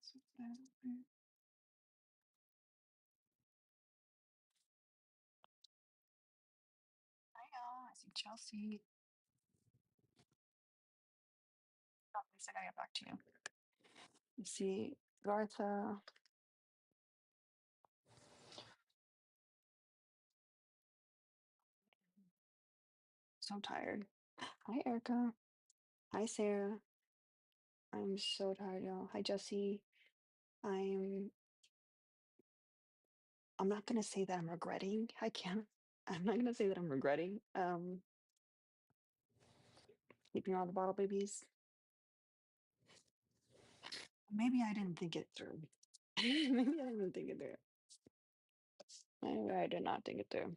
Hi, y'all. I see Chelsea. Oh, at least I gotta get back to you. You see Gartha. So tired. Hi, Erica. Hi, Sarah. I'm so tired, y'all. Hi, Jesse. I'm I'm not gonna say that I'm regretting. I can't. I'm not gonna say that I'm regretting keeping all the bottle babies. Maybe I didn't think it through. Maybe I didn't think it through. Maybe I did not think it through.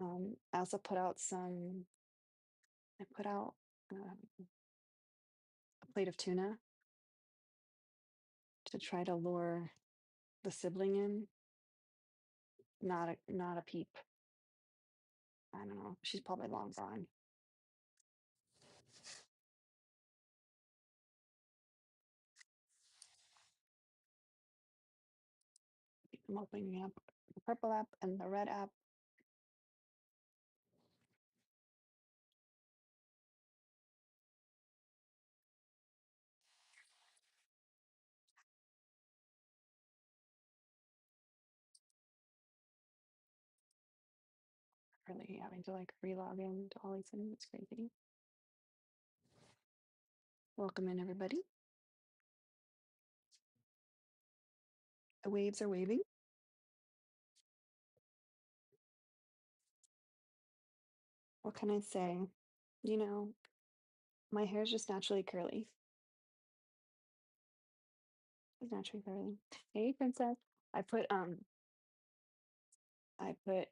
Um, I also put out some. I put out a plate of tuna to try to lure the sibling in. Not a peep. I don't know. She's probably long gone. I'm opening up the purple app and the red app. Really having to like relog in to all these things. It's crazy. Welcome in, everybody. The waves are waving. What can I say? You know, my hair is just naturally curly. It's naturally curly. Hey, princess. I put um I put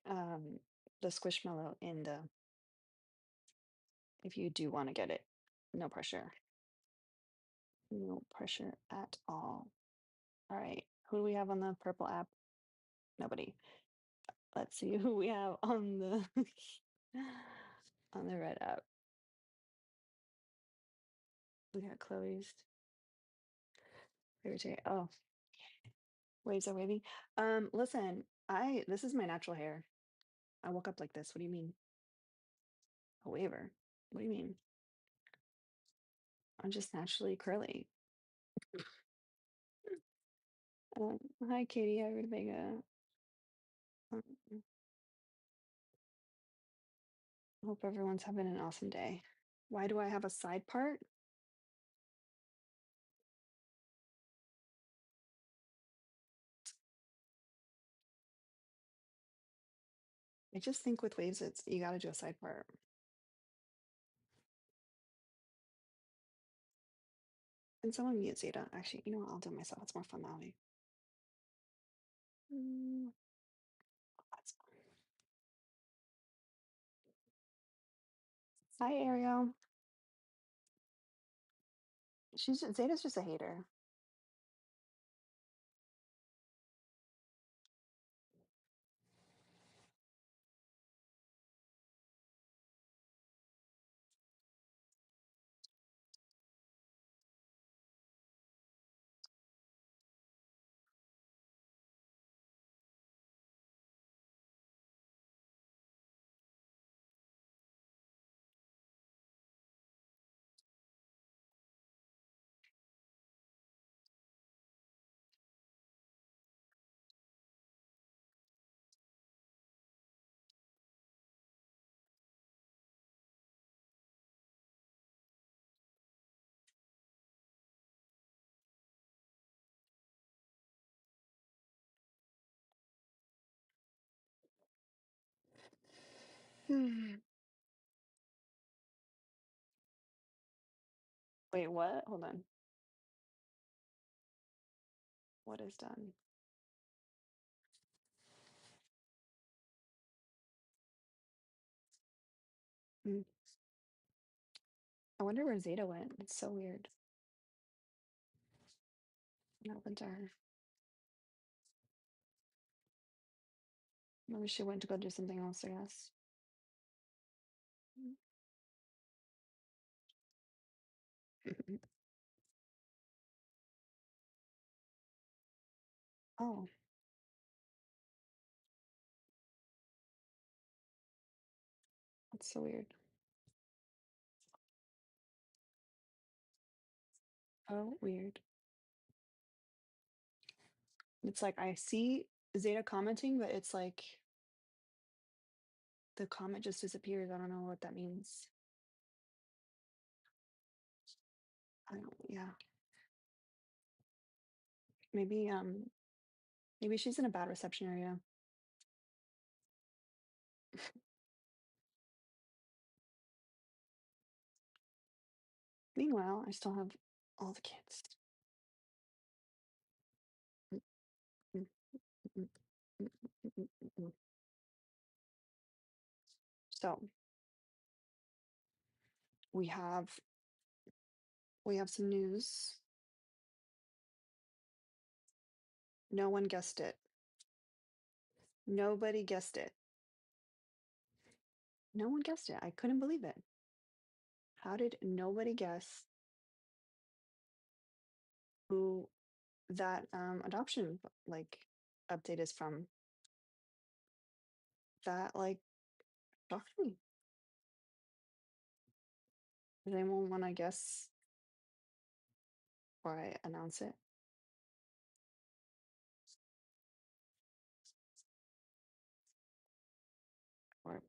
the squishmallow in the if you do want to get it. No pressure. No pressure at all. All right. Who do we have on the purple app? Nobody. Let's see who we have on the on the red app. We got Chloe's favorite day. Oh, waves are waving. Listen, this is my natural hair. I woke up like this. What do you mean? A waver? What do you mean? I'm just naturally curly. Hi, Katie. Hi, Rutabaga. Um, Hope everyone's having an awesome day. Why do I have a side part? I just think with waves, it's you got to do a side part. And someone mute Zeta. Actually, you know what? I'll do it myself. It's more fun that way. Mm, that's fun. Hi, Ariel. Zeta's just a hater. Hmm. Wait, what? Hold on. What is done? Hmm. I wonder where Zeta went. It's so weird. What happened to her? Maybe she went to go do something else, I guess. Oh, that's so weird. Oh, weird. It's like I see Zeta commenting, but it's like the comment just disappears. I don't know what that means. I don't, yeah. Maybe maybe she's in a bad reception area. Meanwhile, I still have all the kids. Mm, mm, mm, mm, mm. So we have we have some news. No one guessed it. Nobody guessed it. No one guessed it. I couldn't believe it. How did nobody guess who that adoption like update is from? That like shocked me. Does anyone want to guess or I announce it?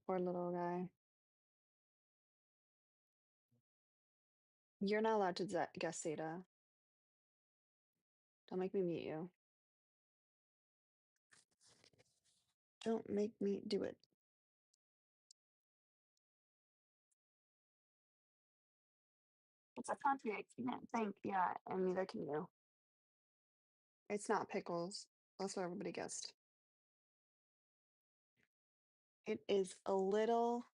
Poor little guy. You're not allowed to guess, Seda. Don't make me meet you. Don't make me do it. It's a country I can't think. Yeah, and neither can you. It's not pickles. That's what everybody guessed. It is a little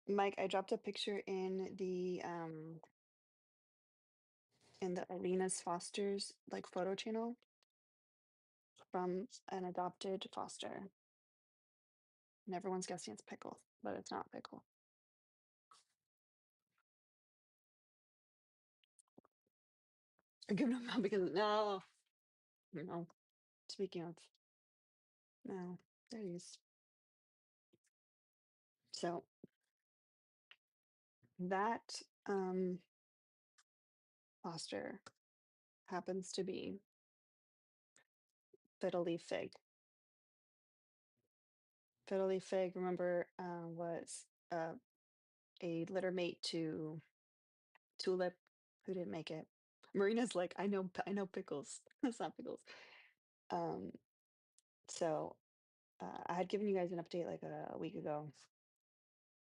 Mike, I dropped a picture in the Arena's Foster's like photo channel from an adopted foster. And everyone's guessing it's pickle, but it's not pickle. I'm giving him up because no. Speaking of, no, there he is. So that foster happens to be Fiddle Leaf Fig. Fiddle Leaf Fig, remember, was a litter mate to Tulip, who didn't make it. Marina's like, I know pickles. It's not pickles. Um, so I had given you guys an update like a week ago,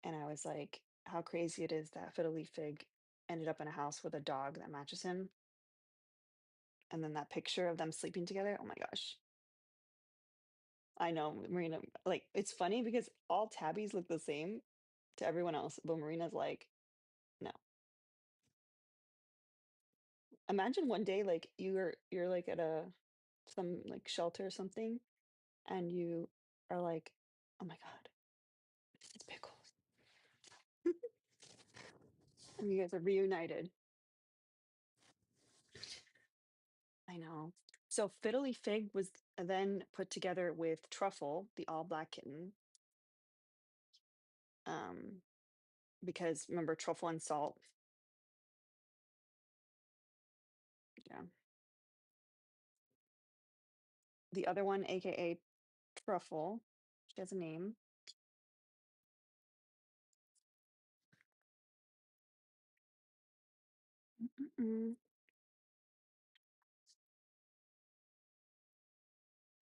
and I was like, how crazy it is that Fiddle Leaf Fig ended up in a house with a dog that matches him. And then that picture of them sleeping together. Oh my gosh. I know, Marina, like it's funny because all tabbies look the same to everyone else, but Marina's like, no. Imagine one day like you're like at a some like shelter or something, and you are like, oh my God, it's pickles. And you guys are reunited. I know. So Fiddly Fig was then put together with Truffle, the all black kitten. Um, because remember Truffle and Salt. Yeah. The other one, aka Truffle, she has a name. Mm-mm.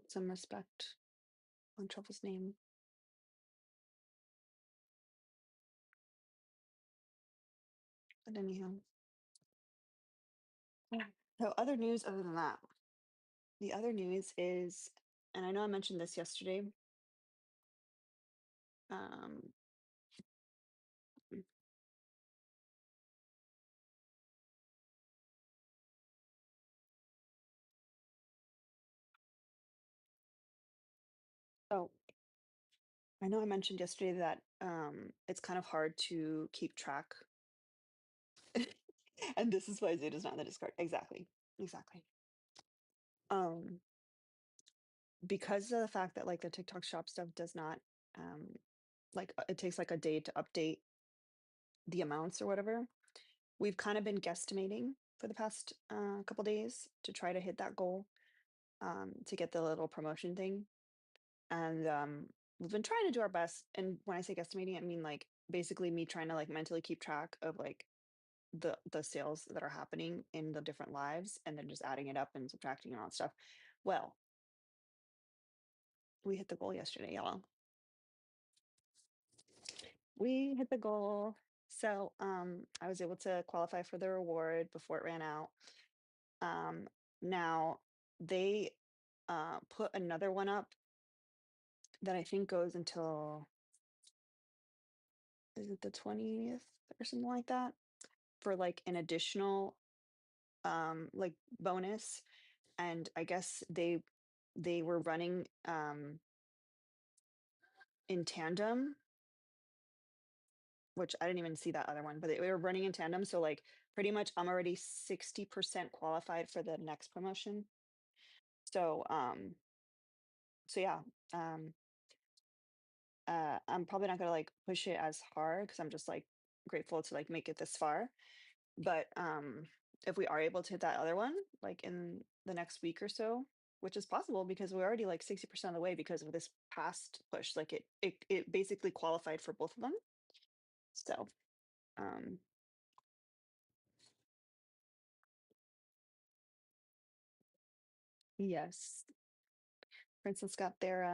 Some respect on Truffle's name. But anyhow. Yeah. So other news other than that. The other news is, and I know I mentioned this yesterday. Um, mm, so I know I mentioned yesterday that it's kind of hard to keep track And this is why Zeta's not in the discard. Exactly. Exactly. Um, because of the fact that like the TikTok shop stuff does not um it takes like a day to update the amounts or whatever. We've kind of been guesstimating for the past couple days to try to hit that goal to get the little promotion thing. And we've been trying to do our best. And when I say guesstimating, I mean like basically me trying to like mentally keep track of like the sales that are happening in the different lives and then just adding it up and subtracting and all that stuff. Well, we hit the goal yesterday, y'all. We hit the goal. So I was able to qualify for the reward before it ran out. Um Now they put another one up that I think goes until, is it the 20th or something like that, for like an additional like bonus. And I guess they were running in tandem, which I didn't even see that other one, but they were running in tandem. So like pretty much I'm already 60% qualified for the next promotion. So yeah, um I'm probably not gonna like push it as hard because I'm just like grateful to like make it this far. But if we are able to hit that other one like in the next week or so, which is possible because we're already like 60% of the way because of this past push, like it basically qualified for both of them. So um yes, Princess got their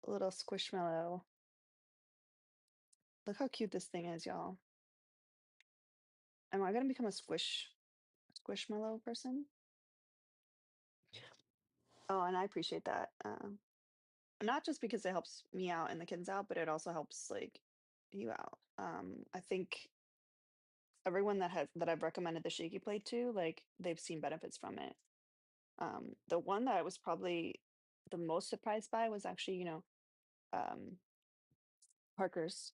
little squishmallow. Look how cute this thing is, y'all. Am I gonna become a squishmallow person? Oh, and I appreciate that. Not just because it helps me out and the kids out, but it also helps like you out. I think everyone that I've recommended the shaky plate to, like they've seen benefits from it. The one that I was probably the most surprised by was actually, um, Parker's.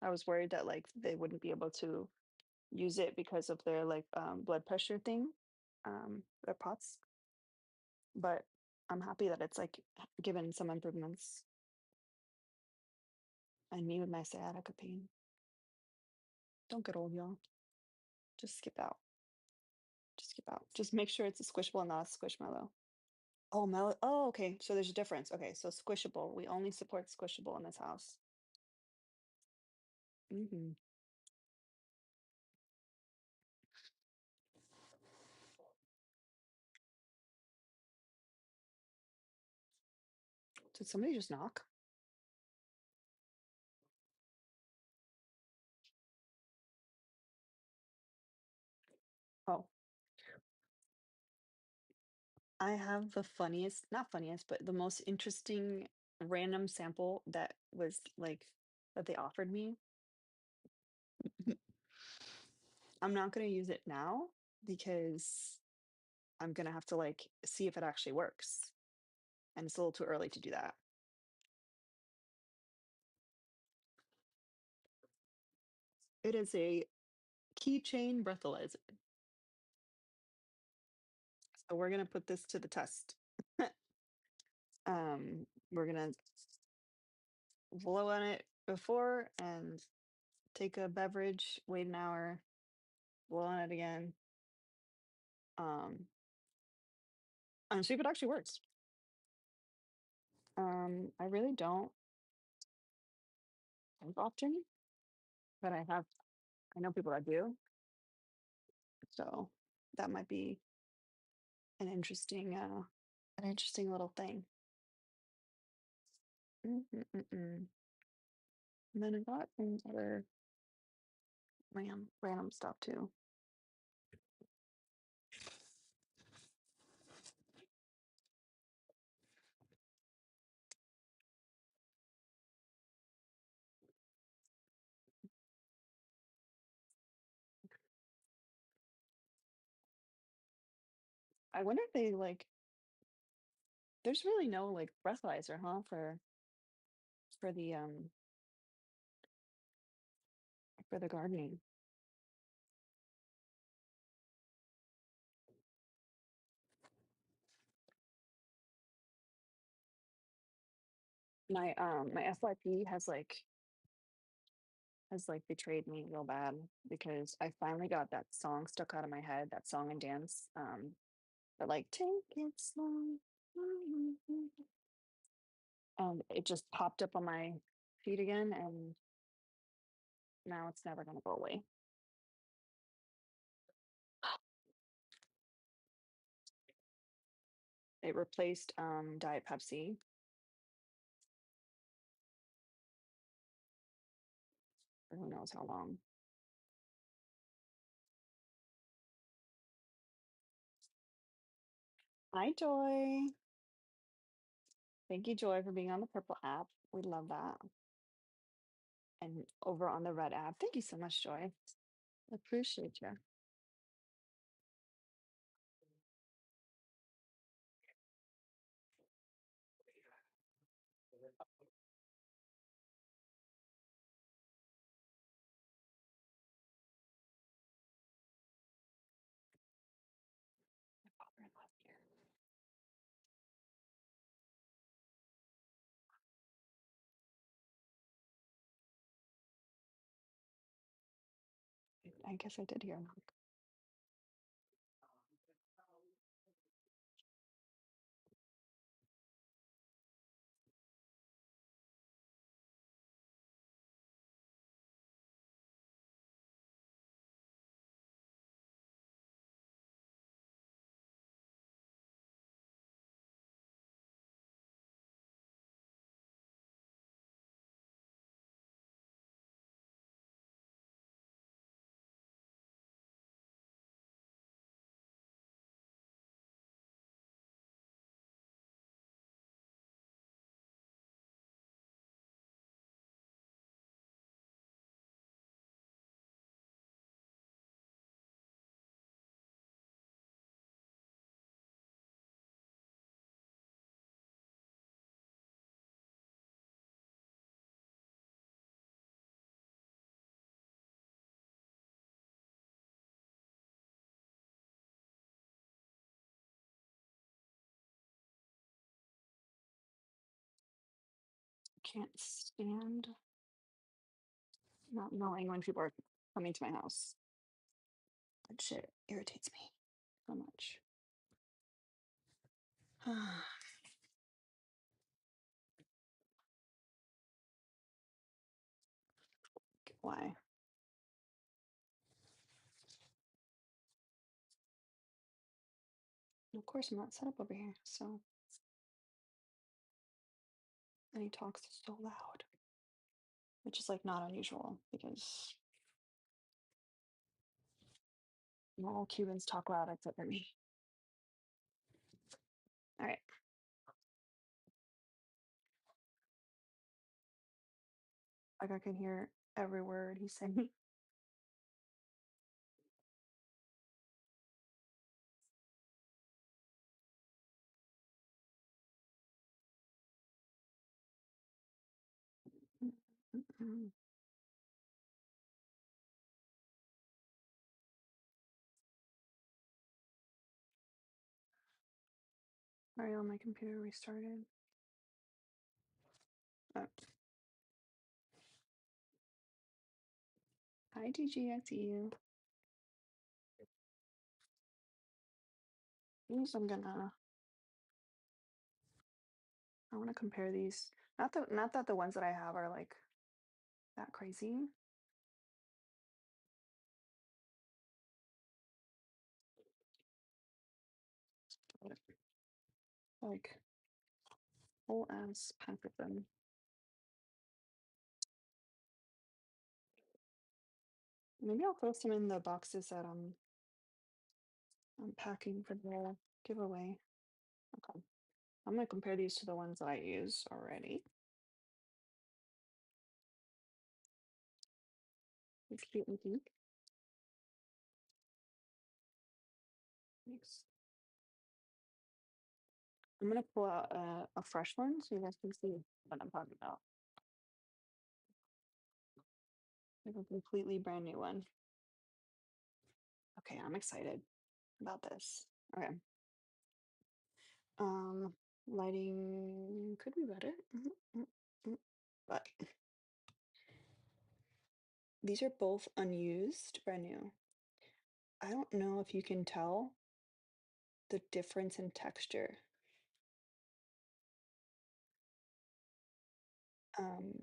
I was worried that like they wouldn't be able to use it because of their like blood pressure thing, their pots. But I'm happy that it's like given some improvements. And me with my sciatica pain. Don't get old, y'all. Just skip out. Just skip out. Just make sure it's a squishable and not a squishmallow. Oh, mellow. Oh, okay. So there's a difference. Okay, so squishable. We only support squishable in this house. Hmm. Did somebody just knock? Oh, I have the funniest, not funniest, but the most interesting random sample that was like that they offered me. I'm not going to use it now because I'm going to have to like see if it actually works. And it's a little too early to do that. It is a keychain breathalyzer. So we're gonna put this to the test. We're gonna blow on it before and take a beverage, wait an hour, blow on it again. Um, and see if it actually works. I really don't think often, but I know people that do. So that might be an interesting little thing. Mm-mm-mm-mm. And then I got some other random stuff too. I wonder if they like. There's really no like breathalyzer, huh? For the for the gardening. My FYP has betrayed me real bad because I finally got that song stuck out of my head, that song and dance. But like take it slow. And it just popped up on my feed again, and now it's never gonna go away. It replaced Diet Pepsi. For who knows how long. Hi, Joy. Thank you, Joy, for being on the purple app. We love that. And over on the red app. Thank you so much, Joy. Appreciate you. My father-in-law's here. I guess I did hear a knock. Can't stand not knowing when people are coming to my house. That shit irritates me so much. Why? Of course, I'm not set up over here. So, and he talks so loud, which is like not unusual because normal Cubans talk loud except for me. All right. Like I can hear every word he's saying. Sorry, my computer restarted. Oh. Hi, DG, I see you. I want to compare these. Not that the ones that I have are like that crazy. But, like whole ass pack of them. Maybe I'll throw some in the boxes that I'm packing for the giveaway. Okay. I'm gonna compare these to the ones that I use already. It's cute and pink. Thanks. I'm gonna pull out a fresh one so you guys can see what I'm talking about. Like a completely brand new one. Okay, I'm excited about this. Okay. Lighting could be better. Mm. But these are both unused, brand new. I don't know if you can tell the difference in texture. Um,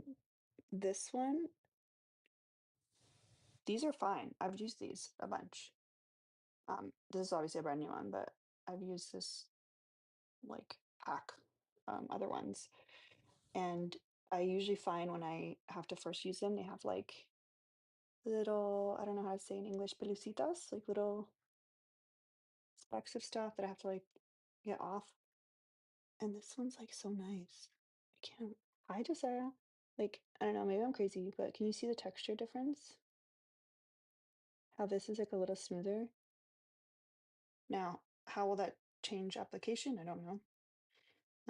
this one, these are fine. I've used these a bunch. This is obviously a brand new one, but I've used this like pack, other ones. And I usually find when I have to first use them, they have like little, I don't know how to say in English, pelucitas, like little specks of stuff that I have to like get off. And this one's like so nice. I can't, I just, like, I don't know, maybe I'm crazy, but can you see the texture difference? How this is like a little smoother. Now, how will that change application? I don't know.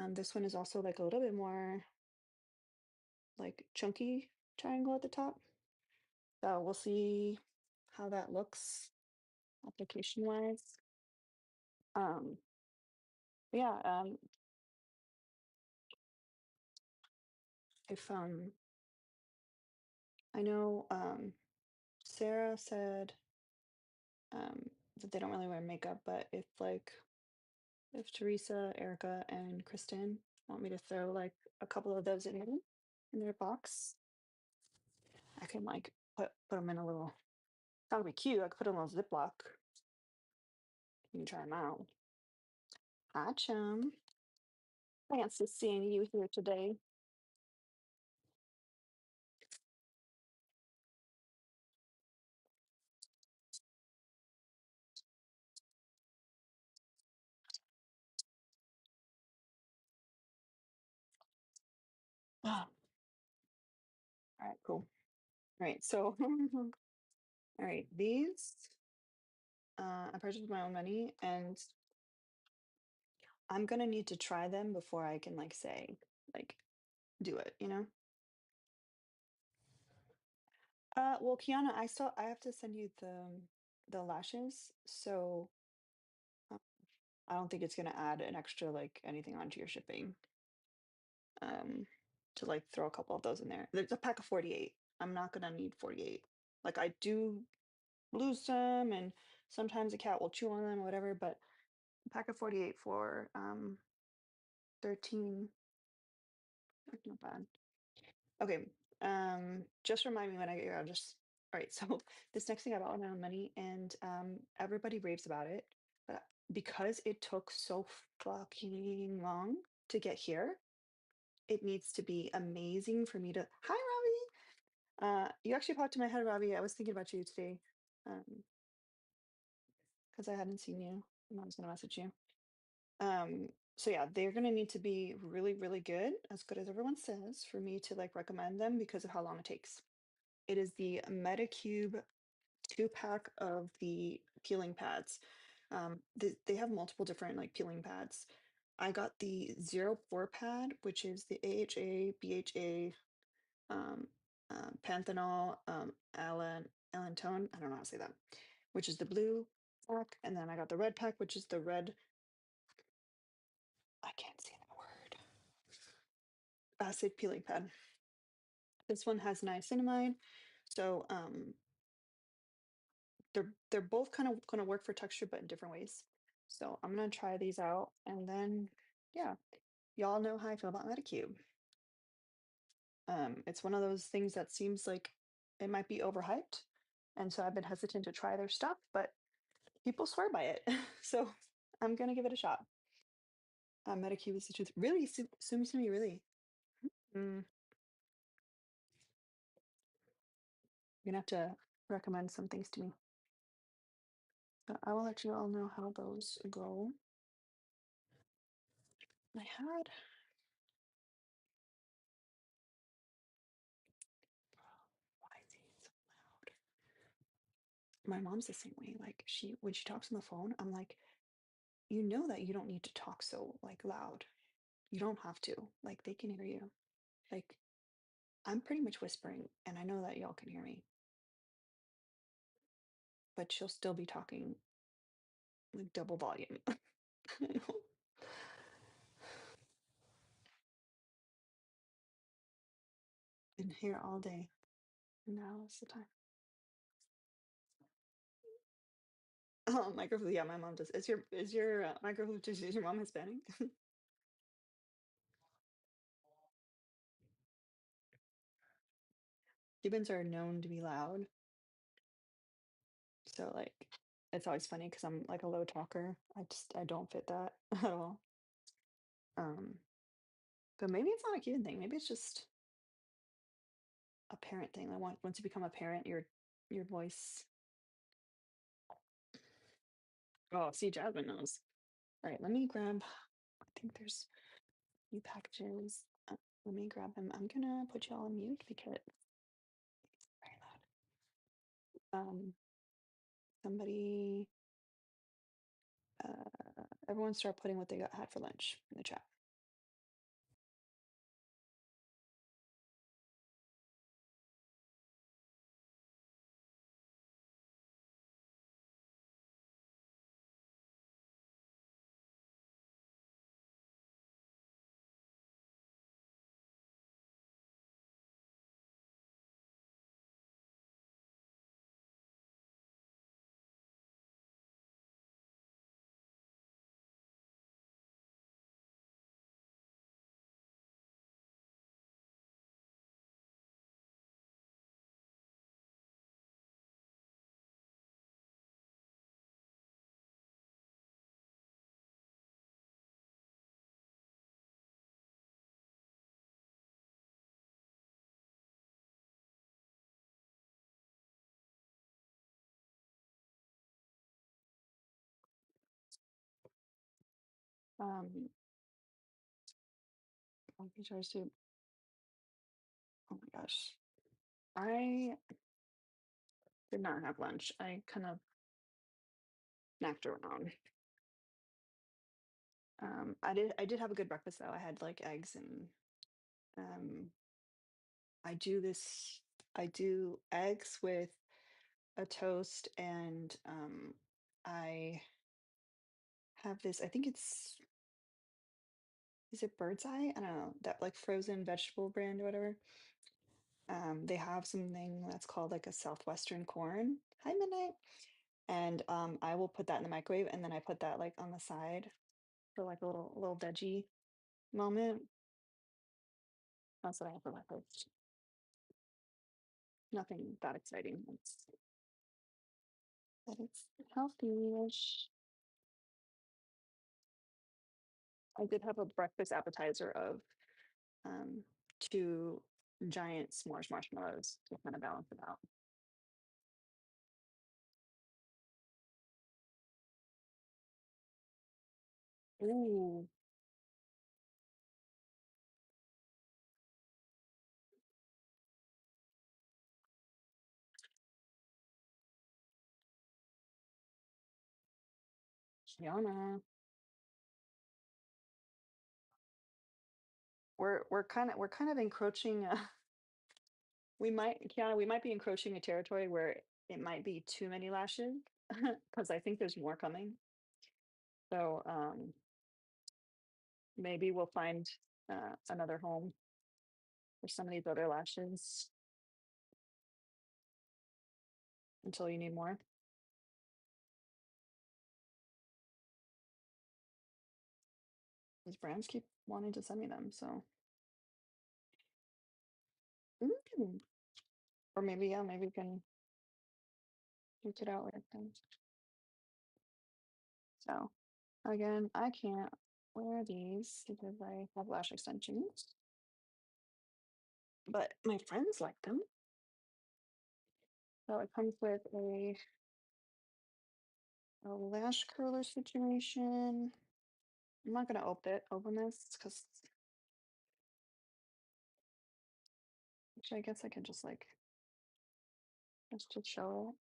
This one is also like a little bit more like chunky triangle at the top. So we'll see how that looks application wise. Um, yeah, if I know Sarah said that they don't really wear makeup, but if Teresa, Erica, and Kristen want me to throw like a couple of those in their box, I can like put them in a little. That would be cute. I could put them in a little Ziploc. You can try them out. Hi, chum. Fancy seeing you here today. Ah, all right, cool. All right, so all right, these I purchased with my own money, and I'm gonna need to try them before I can like say like do it, you know? Well, Kiana, I have to send you the lashes, so uh, I don't think it's gonna add an extra like anything onto your shipping. Um, to like throw a couple of those in there. There's a pack of 48. I'm not gonna need 48. Like I do lose some, and sometimes a cat will chew on them or whatever, but a pack of 48 for 13, that's not bad. Okay. Just remind me when I get your address. All right. So this next thing I bought with my own money, and everybody raves about it, but because it took so fucking long to get here, it needs to be amazing for me to. Hi, Robbie. You actually popped in my head, Robbie. I was thinking about you today, because I hadn't seen you, and I was gonna message you. So yeah, they're gonna need to be really, really good as everyone says, for me to like recommend them because of how long it takes. It is the Metacube 2 pack of the peeling pads. They have multiple different like peeling pads. I got the 04 pad, which is the AHA, BHA, um, panthenol, allantoin. I don't know how to say that, which is the blue pack. And then I got the red pack, which is the red. I can't say that word. Acid peeling pad. This one has niacinamide. So they're both kind of gonna work for texture, but in different ways. So I'm gonna try these out, and then yeah, y'all know how I feel about Metacube. It's one of those things that seems like it might be overhyped, and so I've been hesitant to try their stuff, but people swear by it, so I'm gonna give it a shot. Metacube is the truth. Really, Sumi Sumi, really. Mm, you're gonna have to recommend some things to me. But I will let you all know how those go. I had why is he so loud? My mom's the same way. Like when she talks on the phone, I'm like, you know that you don't need to talk so like loud. You don't have to. Like they can hear you. Like I'm pretty much whispering, and I know that y'all can hear me, but she'll still be talking like double volume. here all day. Now is the time. Oh, microwave. Yeah, my mom does. Is your microwave? Is your mom Hispanic? Cubans are known to be loud, so like it's always funny because I'm like a low talker. I don't fit that at all. Um, but maybe it's not a Cuban thing. Maybe it's just a parent thing. Once you become a parent, your voice. Oh, see, Jasmine knows. All right, let me grab. I think there's new packages. Let me grab them. I'm gonna put you all on mute because it's very loud. Somebody, uh, everyone start putting what they got had for lunch in the chat. Um, Pumpkin jar soup. Oh my gosh, I did not have lunch. I kind of snacked around. I did have a good breakfast though. I had like eggs and um, I do this. I do eggs with a toast and I have this. I think it's is it Bird's Eye? I don't know that like frozen vegetable brand or whatever. They have something that's called like a southwestern corn. Hi, Midnight. And I will put that in the microwave, and then I put that like on the side for like a little veggie moment. That's what I have for breakfast. Nothing that exciting. But it's healthy-ish. I did have a breakfast appetizer of um, two giant s'mores marshmallows to kind of balance it out. Ooh, Kiana. We're kind of encroaching. We might be encroaching a territory where it might be too many lashes because I think there's more coming. So maybe we'll find another home for some of these other lashes until you need more. These brands keep wanting to send me them, so mm. Or maybe yeah, maybe we can duke it out with them. So again, I can't wear these because I have lash extensions, but my friends like them. So it comes with a lash curler situation. I'm not gonna open this because actually I guess I can just like just to show it.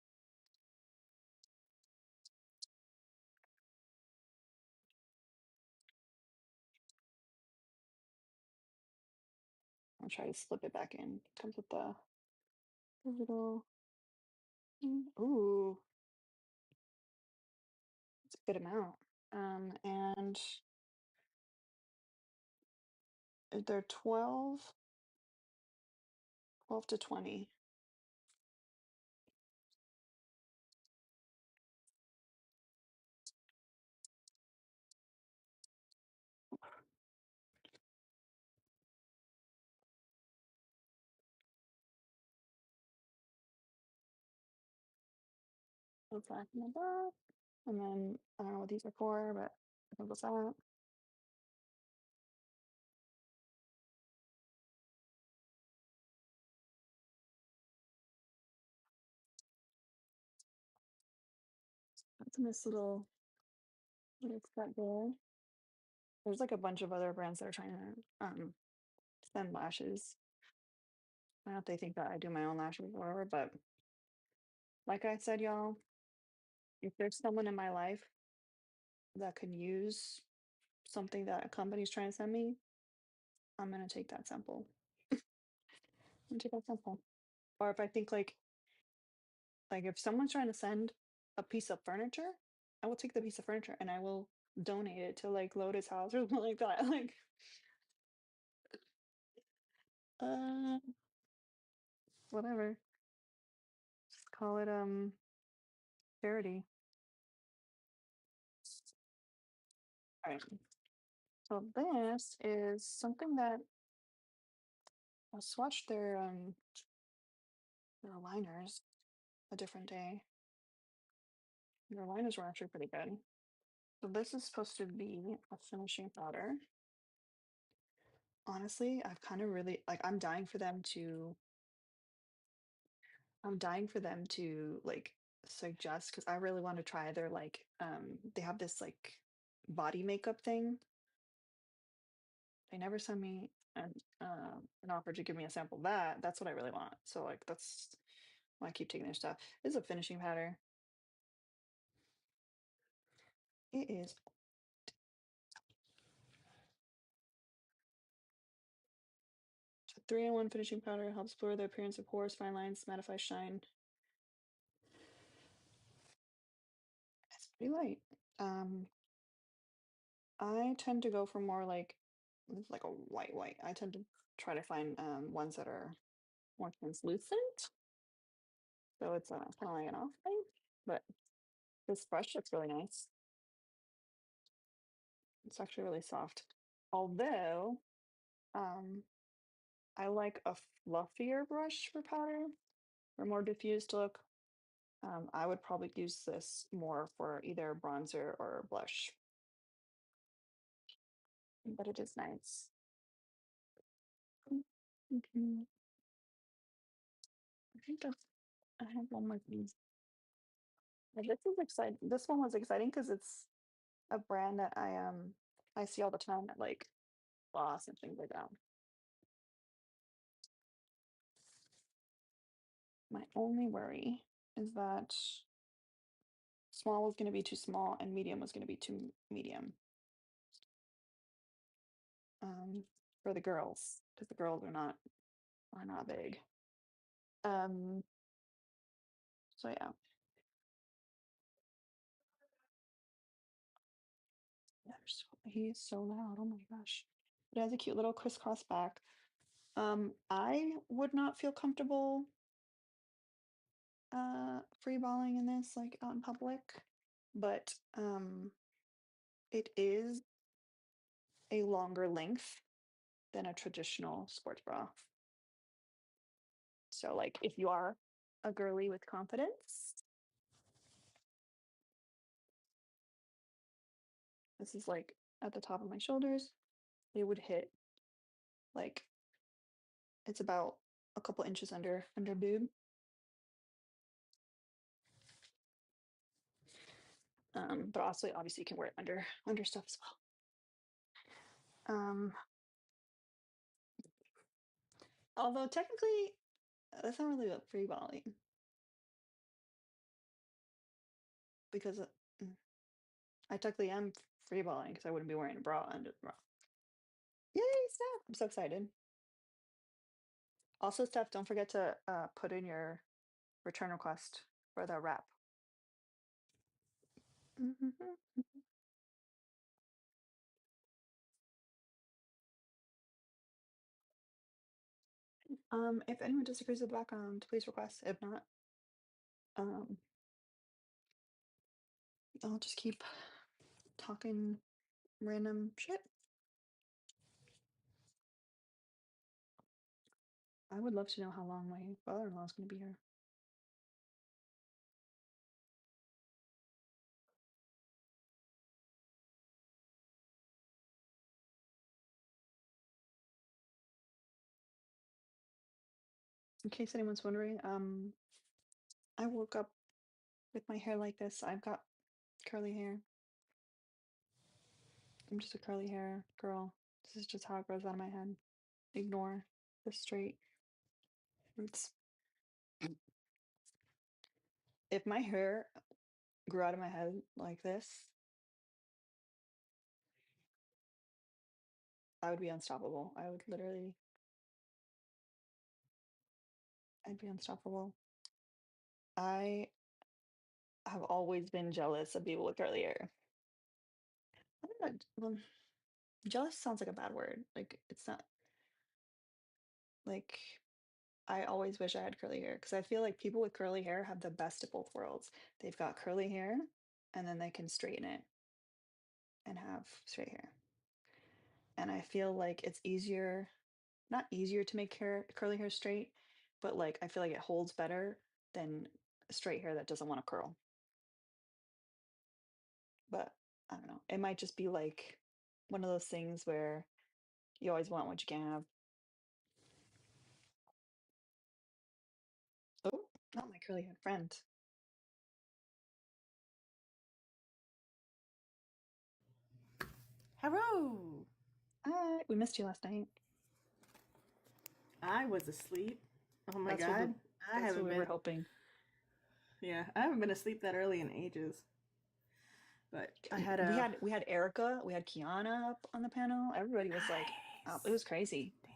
I'll try to slip it back in. Comes with the little ooh, it's a good amount. And they're 12 12 to 20. Go back in the back. And then I don't know what these are for, but I think what's that? That's a nice little cut there. There's like a bunch of other brands that are trying to send lashes. I don't know if they think that I do my own lashes or whatever, but like I said, y'all, if there's someone in my life that can use something that a company's trying to send me, I'm gonna take that sample. I'm gonna take that sample. Or if I think like if someone's trying to send a piece of furniture, I will take the piece of furniture and I will donate it to like Lotus House or something like that. Like, uh, whatever. Just call it charity. All right. So this is something that I swatched their liners a different day. Their liners were actually pretty good. So this is supposed to be a finishing powder. Honestly, I've kind of really like I'm dying for them to like suggest because I really want to try their like they have this like body makeup thing. They never send me an offer to give me a sample of that. That's what I really want. So like that's why I keep taking their stuff. This is a finishing powder. It is a 3-in-1 finishing powder, helps blur the appearance of pores, fine lines, mattify shine. It's pretty light. I tend to go for more like this is like a white. I tend to try to find ones that are more translucent. So it's kind of like an off thing. But this brush looks really nice. It's actually really soft. Although um I like a fluffier brush for powder, for more diffused look. I would probably use this more for either bronzer or blush, but it is nice. Mhm. I think that's, I have one more thing. This is exciting. This one was exciting because it's a brand that I see all the time at like Boss and things like that. My only worry is that small was going to be too small and medium was going to be too medium um, for the girls because the girls are not big. Um, so yeah, he's so loud. Oh my gosh. It has a cute little crisscross back. I would not feel comfortable free balling in this like out in public, but it is a longer length than a traditional sports bra. So like if you are a girly with confidence, this is like at the top of my shoulders, it would hit like it's about a couple inches under boob. But also obviously you can wear it under stuff as well. Um, although technically that's not really a free balling because mm, I technically am free balling because I wouldn't be wearing a bra under the bra. Yay, Steph! I'm so excited. Also, Steph, don't forget to put in your return request for the wrap. Mhm. If anyone disagrees with the background, please request. If not, um, I'll just keep talking random shit. I would love to know how long my father-in-law is going to be here. In case anyone's wondering, I woke up with my hair like this. I've got curly hair. I'm just a curly hair girl. This is just how it grows out of my head. Ignore the straight roots. If my hair grew out of my head like this, I would be unstoppable. I would literally, I'd be unstoppable. I have always been jealous of people with curly hair. I don't know. Well, jealous sounds like a bad word. Like it's not like I always wish I had curly hair because I feel like people with curly hair have the best of both worlds. They've got curly hair and then they can straighten it and have straight hair. And I feel like it's easier, not easier to make hair curly hair straight, but like I feel like it holds better than straight hair that doesn't want to curl. But I don't know. It might just be like one of those things where you always want what you can have. Oh, not my curly haired friend. Hello! Hi, we missed you last night. I was asleep. Oh my That's what we god. I that's what haven't we were been, hoping. yeah, I haven't been asleep that early in ages. But I had We a, had Erica, we had Kiana up on the panel. Everybody was like, oh, it nice. was crazy. Damn.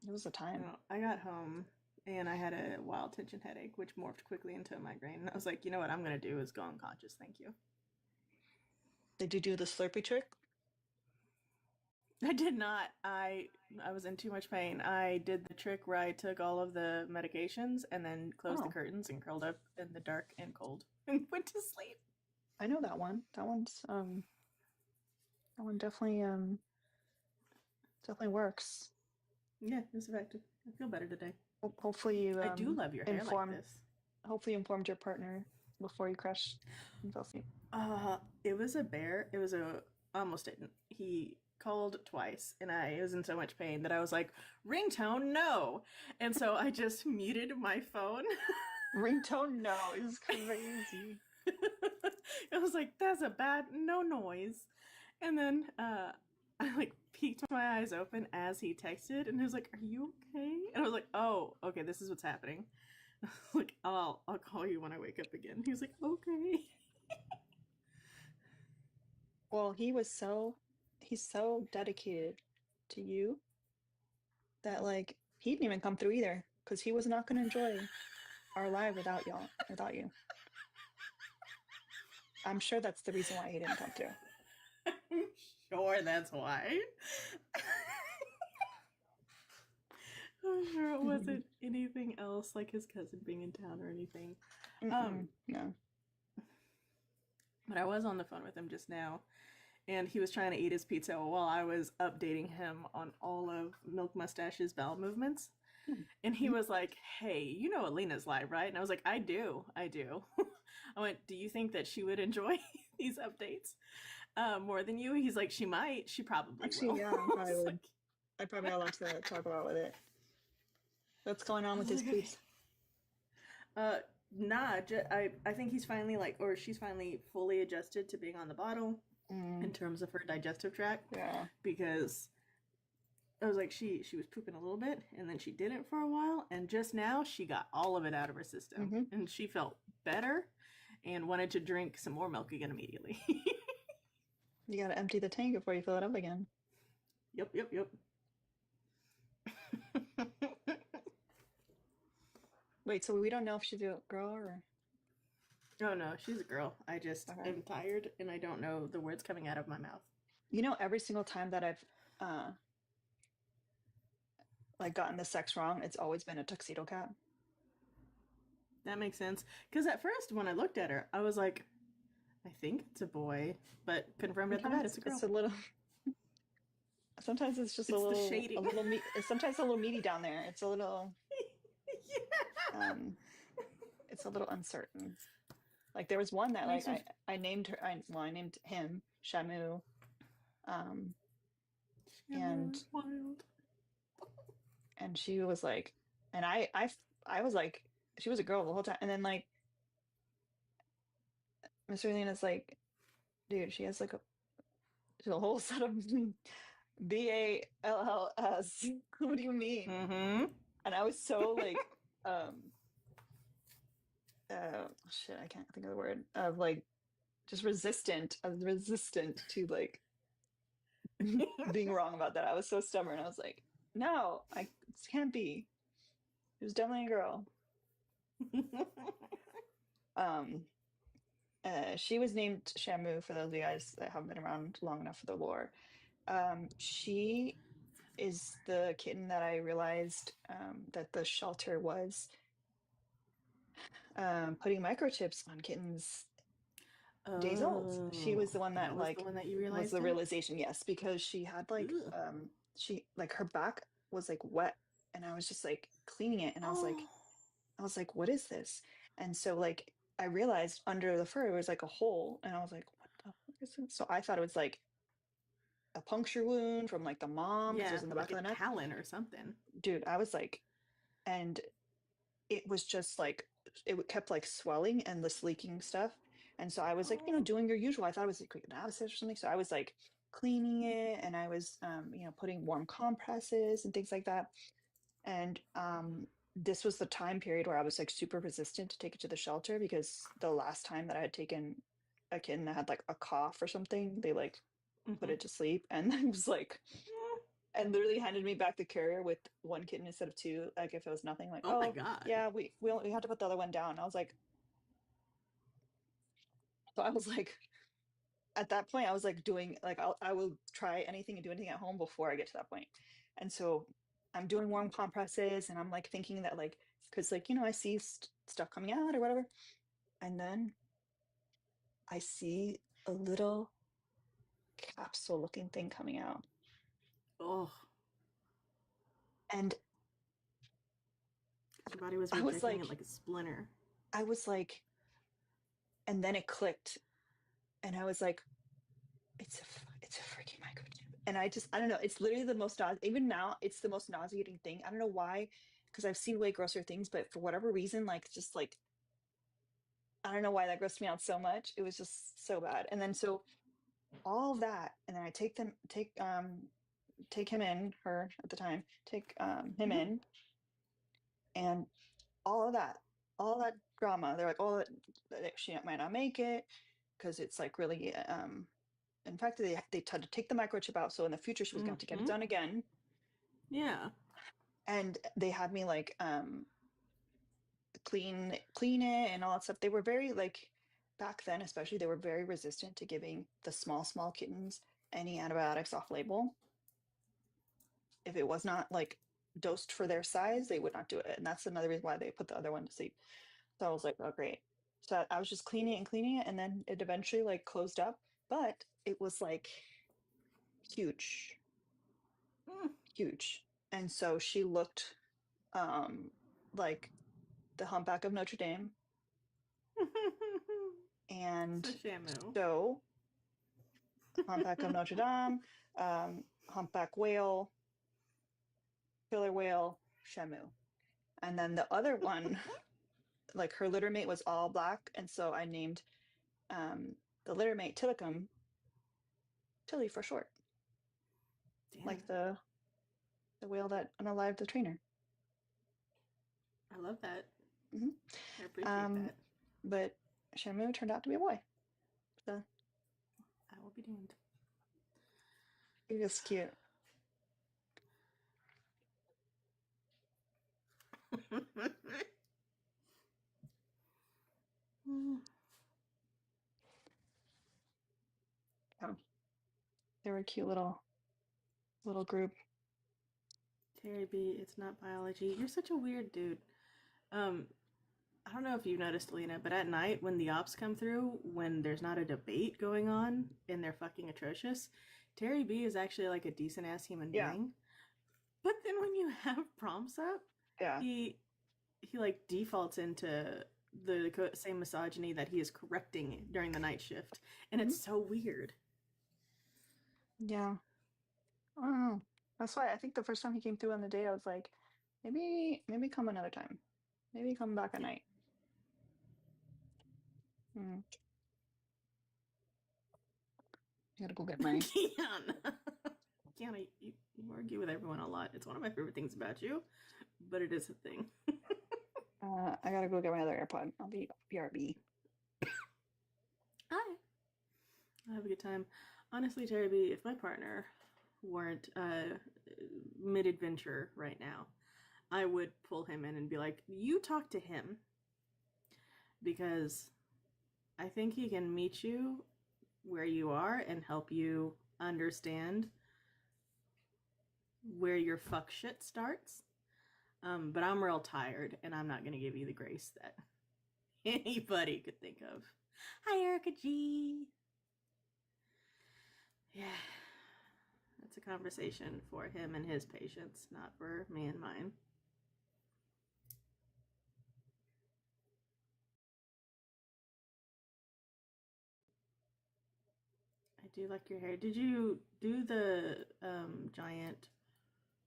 It was a time. Well, I got home and I had a wild tension headache, which morphed quickly into a migraine. And I was like, you know what I'm gonna do is go unconscious, thank you. Did you do the Slurpee trick? I did not. I was in too much pain. I did the trick where I took all of the medications and then closed the Oh, curtains and curled up in the dark and cold and went to sleep. I know that one. That one definitely works. Yeah, it's effective. I feel better today. Hopefully you I do love your hair like inform this. hopefully you informed your partner before you crashed and fell asleep. It was a bear. It was a almost didn't. He called twice, and I was in so much pain that I was like, "Ringtone, no!" And so I just muted my phone. Ringtone no is crazy. I was like, "That's a bad no noise." And then I like peeked my eyes open as he texted, and he was like, "Are you okay?" And I was like, "Oh, okay, this is what's happening." Like, I'll call you when I wake up again. He was like, "Okay." Well, he's so dedicated to you that like he didn't even come through either because he was not going to enjoy our live without you. I'm sure that's the reason why he didn't come through. I'm sure that's why. I'm sure it wasn't anything else like his cousin being in town or anything. Um, No. but I was on the phone with him just now, and he was trying to eat his pizza while I was updating him on all of Milk Mustache's bowel movements. And he Mhm. was like, "Hey, you know Alina's live, right?" And I was like, "I do, I do." I went, "Do you think that she would enjoy these updates more than you?" He's like, "She might. She probably Actually, will." yeah, I I probably was would. like, I probably have a lot to talk about with it. What's going on I with was his like, okay. poops? Nah, I think he's finally like, or she's finally fully adjusted to being on the bottle in Mm, terms of her digestive tract, yeah. because I was like, she was pooping a little bit, and then she didn't for a while, and just now she got all of it out of her system, Hmm. and she felt better, and wanted to drink some more milk again immediately. You got to empty the tank before you fill it up again. Yep, yep, yep. Wait, so we don't know if she's a girl or Oh no, she's a girl. I just okay. am tired, and I don't know the words coming out of my mouth. You know, every single time that I've uh like gotten the sex wrong, it's always been a tuxedo cat. That makes sense. Because at first, when I looked at her, I was like, I think it's a boy, but confirmed at the vet, Sometimes it's a it's girl. a little, sometimes it's just It's the a shading. little sometimes a little meaty down there. It's a little, Yeah. um, it's a little uncertain. Like there was one that like Makes me I named her, I named him Shamu, um, Shamu and is wild. she was like, and I was like, she was a girl the whole time, and then like Mr. Lena's like, dude, she has like a whole set of BALLS. What do you mean? Mm-hmm. And I was so like, shit, I can't think of the word of like just resistant. I was resistant to like being wrong about that. I was so stubborn. I was like, no, it can't be. It was definitely a girl. Um, she was named Shamu for those of you guys that haven't been around long enough for the lore. She is the kitten that I realized that the shelter was putting microchips on kittens days old. She Oh, was the one that that was the like one that you was realized the it? realization, yes, because she had like Ugh. she like her back was like wet and I was just like cleaning it and Oh. I was like, what is this? And so like I realized under the fur it was like a hole and I was like, what the fuck is this? So I thought it was like a puncture wound from like the mom because it was Yeah, in the back like of a the neck. talon or something. Dude, I was like, and it was just like kept like swelling and this leaking stuff. And so I was like, Oh. doing your usual. I thought it was like an abscess or something. So I was like cleaning it and I was putting warm compresses and things like that. And this was the time period where I was like super resistant to take it to the shelter because the last time that I had taken a kitten that had like a cough or something, they like put Mm-hmm. it to sleep and I was like and literally handed me back the carrier with one kitten instead of two, like if it was nothing, like, Oh my oh god. yeah, we had to put the other one down. I was like, so I was like, at that point, I was like doing like I will try anything and do anything at home before I get to that point. And so I'm doing warm compresses and I'm like thinking that like because like I see stuff coming out or whatever, and then I see a little capsule looking thing coming out, Oh, and your body was I was rejecting it like, like a splinter. I was like, and then it clicked, and I was like, it's a freaking microchip. And I don't know, it's literally the most even now it's the most nauseating thing. I don't know why, because I've seen way grosser things, but for whatever reason, like just like I don't know why that grossed me out so much. It was just so bad. And then so all of that, and then I take him in, her at the time, take him Mm-hmm. in, and all of that, all that drama. They're like, oh, that she might not make it because it's like really in fact, they tried to take the microchip out, so in the future she was going to have to get it Mm-hmm. done again. Yeah. And they had me like clean it and all that stuff. They were very like back then, especially they were very resistant to giving the small kittens any antibiotics off label. If it was not like dosed for their size, they would not do it. And that's another reason why they put the other one to sleep. So I was like, oh great. So I was just cleaning it, and then it eventually like closed up, but it was like huge, Mm. huge. And so she looked um like the humpback of Notre Dame. So And Shamu. so humpback of Notre Dame, humpback whale, killer whale, Shamu. And then the other one, like her litter mate was all black, and so I named the litter mate Tillicum, Tilly for short, like Damn. the whale that unalived the trainer. I love that. Hmm. I appreciate Um, that. but Shamu turned out to be a boy, so I will be doomed. he was cute. Um, they were a cute little group. Terry B, it's not biology. You're such a weird dude. Um, I don't know if you've noticed, Lena, but at night when the ops come through, when there's not a debate going on and they're fucking atrocious, Terry B is actually like a decent ass human Yeah. being. But then when you have prompts up, Yeah. he like defaults into the same misogyny that he is correcting during the night shift, and it's so weird. Yeah. I don't know. That's why I think the first time he came through on the date, I was like, maybe come another time. Maybe come back at night. Mm. I gotta go get my. Kiana. Kiana, you argue with everyone a lot. It's one of my favorite things about you, but it is a thing. I gotta go get my other AirPod. I'll be BRB. Hi. I'll have a good time. Honestly, Terry B, if my partner weren't mid adventure right now, I would pull him in and be like, you talk to him because I think he can meet you where you are and help you understand where your fuck shit starts. But I'm real tired and I'm not going to give you the grace that anybody could think of. Hi, Erica G. Yeah. That's a conversation for him and his patients, not for me and mine. I do like your hair. Did you do the giant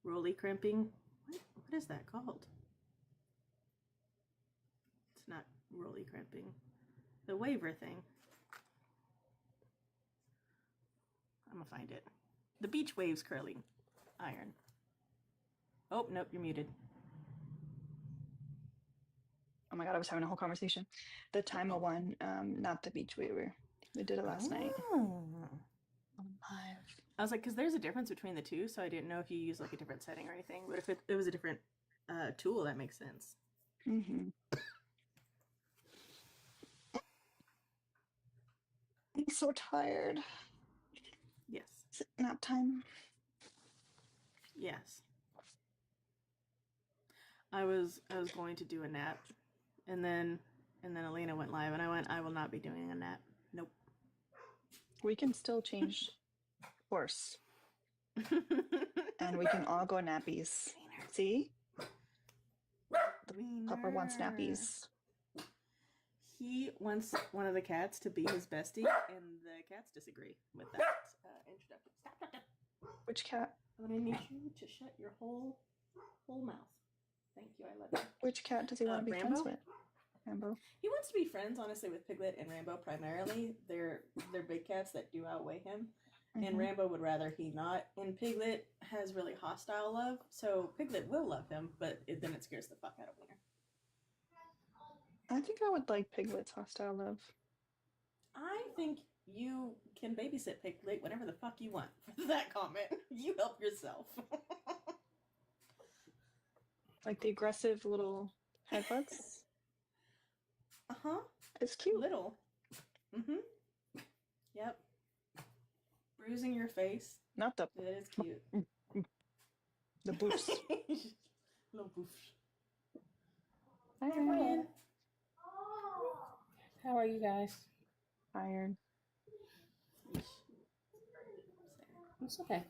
roly crimping? What is that called? It's not roly crimping. The waver thing. I'm gonna find it. The beach waves curling iron. Oh, nope, you're muted. Oh my god, I was having a whole conversation. The timer Uh-oh. one, not the beach waver. We did it last night. Oh. Live. I was like, because there's a difference between the two, so I didn't know if you use like a different setting or anything. But if it was a different tool, that makes sense. Mm-hmm. I'm so tired. Yes. Is it nap time? Yes. I was going to do a nap, and then Elena went live, and I went, I will not be doing a nap. Nope. We can still change course. And we can all go nappies. See? Pupper wants Wiener. nappies. He wants one of the cats to be his bestie, and the cats disagree with that introduction. Stop. Which cat? I'm gonna need you to shut your whole mouth. Thank you. I love you. Which cat does he want to be friends Rambo. with? Rambo. He wants to be friends, honestly, with Piglet and Rambo primarily. They're big cats that do outweigh him. Mm-hmm. And Rambo would rather he not. And Piglet has really hostile love, so Piglet will love him, but then it scares the fuck out of Wiener. I think I would like Piglet's hostile love. I think you can babysit Piglet whenever the fuck you want for that comment. You help yourself. Like the aggressive little headbutts. Uh-huh. It's cute. Little. Mm-hmm. Yep. Bruising your face. Not the. That is cute. The boofs. Little boofs. Hi, Hi. How are you guys? Tired. It's okay.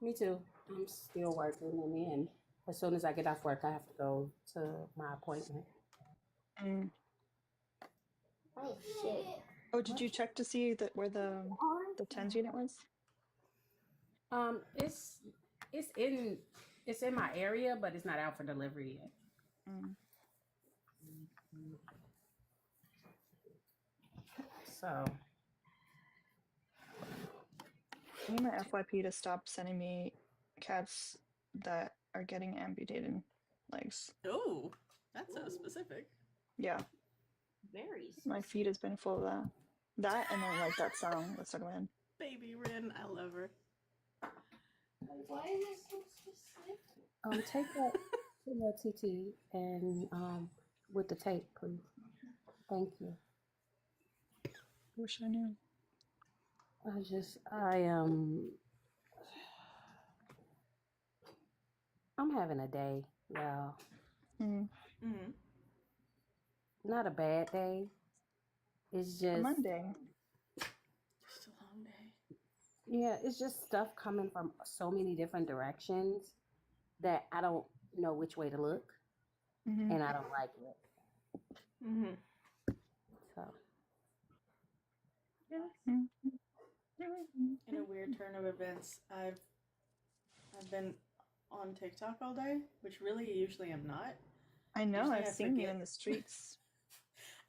Me too. I'm still working, and then as soon as I get off work, I have to go to my appointment. Mm. Oh shit! Oh, did you check to see that where the TENS unit was? It's in my area, but it's not out for delivery yet. Mm. So I need my FYP to stop sending me cats that are getting amputated legs. Oh, that's so specific. Yeah. very. My feed has been full of that. That and then like that song that's stuck in my head. Baby Rin, I love her. Why is it so specific? Take that to your TT and with the tape, please. Thank you. Wish I knew. I am I'm having a day, y'all. Mm. Mm-hmm. Not a bad day. It's A just, Monday. Just a long day. yeah, it's just stuff coming from so many different directions that I don't know which way to look, Mhm. and I don't like it. Mm-hmm. So, In a weird turn of events, I've been on TikTok all day, which really usually I'm not. I know, Usually I've I seen you forget. in the streets.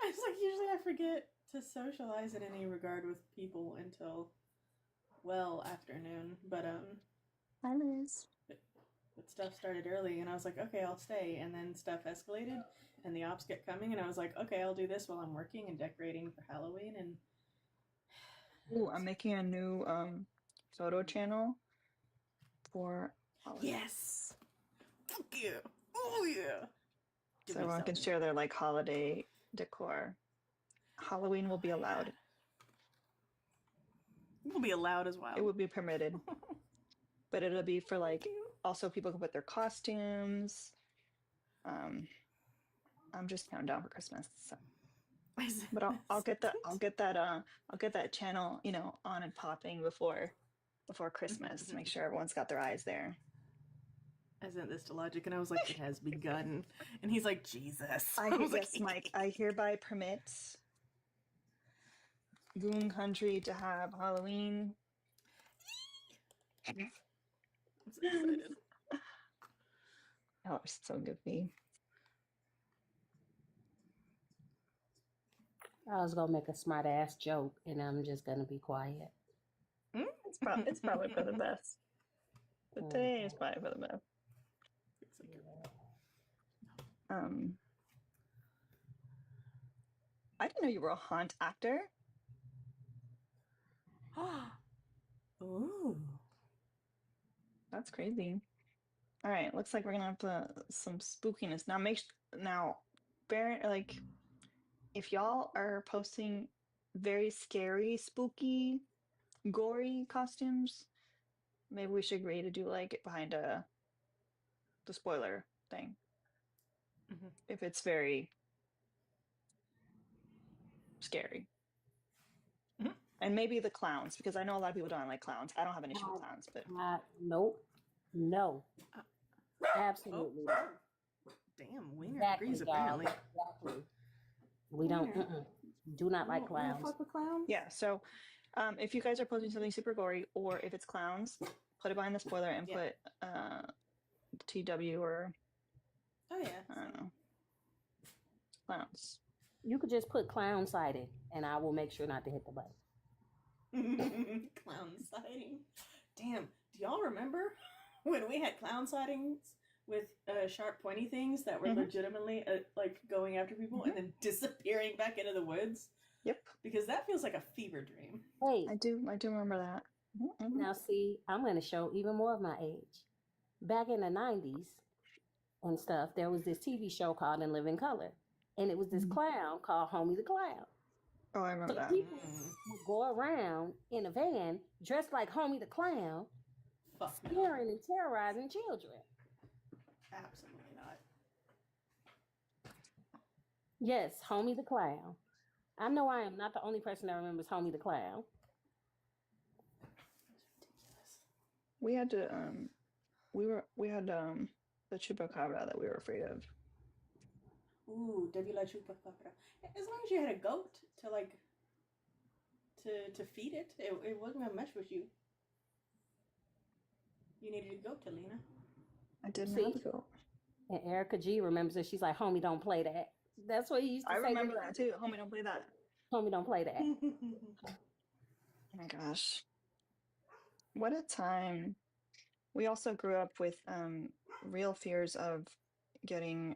I was like, usually I forget to socialize in any regard with people until well afternoon. But Hi, Liz. but stuff started early, and I was like, okay, I'll stay. And then stuff escalated, and the ops kept coming, and I was like, okay, I'll do this while I'm working and decorating for Halloween. And Ooh, I'm making a new photo channel for holidays. yes, fuck yeah, oh yeah. So Give me everyone can something. share their like holiday decor. Halloween will be allowed. We'll be allowed as well. It will be permitted, but it'll be for like Thank you. also people can put their costumes. I'm just counting down for Christmas. So. But I'll get that channel, on and popping before Christmas to make sure everyone's got their eyes there. I sent this to Logic, and I was like, it has begun. And he's like, Jesus. Yes, Mike, I hereby permit Goon Country to have Halloween. I'm so excited. Oh, it's so goofy. I was gonna make a smart ass joke, and I'm just gonna be quiet. It's probably for the best. But today is probably for the best. I didn't know you were a haunt actor. Ooh. That's crazy. All right, looks like we're gonna have some spookiness now. Like, if y'all are posting very scary, spooky, gory costumes, maybe we should agree to do like behind the spoiler thing. Mm-hmm. If it's very scary. Mm-hmm. And maybe the clowns, because I know a lot of people don't like clowns. I don't have an issue with clowns, but Nope. No. Absolutely. Damn, Winger Exactly, agrees dog. apparently. Exactly. We don't. Do not like clowns. Fuck with clowns? yeah. So, if you guys are posting something super gory, or if it's clowns, put it behind the spoiler and put TW or Oh yeah. I don't know, clowns. You could just put clown sighting, and I will make sure not to hit the button. Clown sighting. Damn. Do y'all remember when we had clown sightings with sharp, pointy things that were legitimately like going after people and then disappearing back into the woods? Yep. Because that feels like a fever dream. Hey, I do remember that. now see, I'm going to show even more of my age. Back in the 90s and stuff, there was this TV show called In Living Color, and it was this clown called Homie the Clown. Oh, I remember So that. people would go around in a van dressed like Homie the Clown, scaring and terrorizing children. Absolutely not. Yes, Homie the Clown. I know I am not the only person that remembers Homie the Clown. We had to we had the chupacabra that we were afraid of. Ooh, Debbie La Chupacabra. As long as you had a goat to like to feed it, it wasn't gonna mess with you. You needed a goat, Alina. I didn't have a goat. And Erica G remembers it. She's like, "Homie, don't play that." That's what he used to say. I remember that too. Homie, don't play that. Homie, don't play that. Oh my gosh. What a time. We also grew up with real fears of getting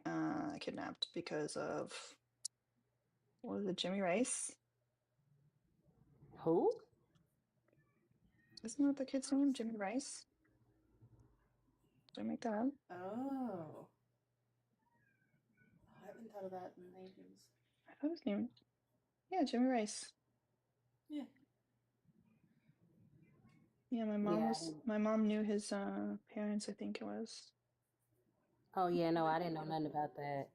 kidnapped because of, what was it, Jimmy Rice? Who? Isn't that the kid's name? Jimmy Rice? Did I make that up? Oh. I haven't thought of that in ages. I thought his name. Yeah, Jimmy Rice. Yeah. Yeah, my mom knew his parents, I think it was. Oh yeah, no, I didn't know nothing about that.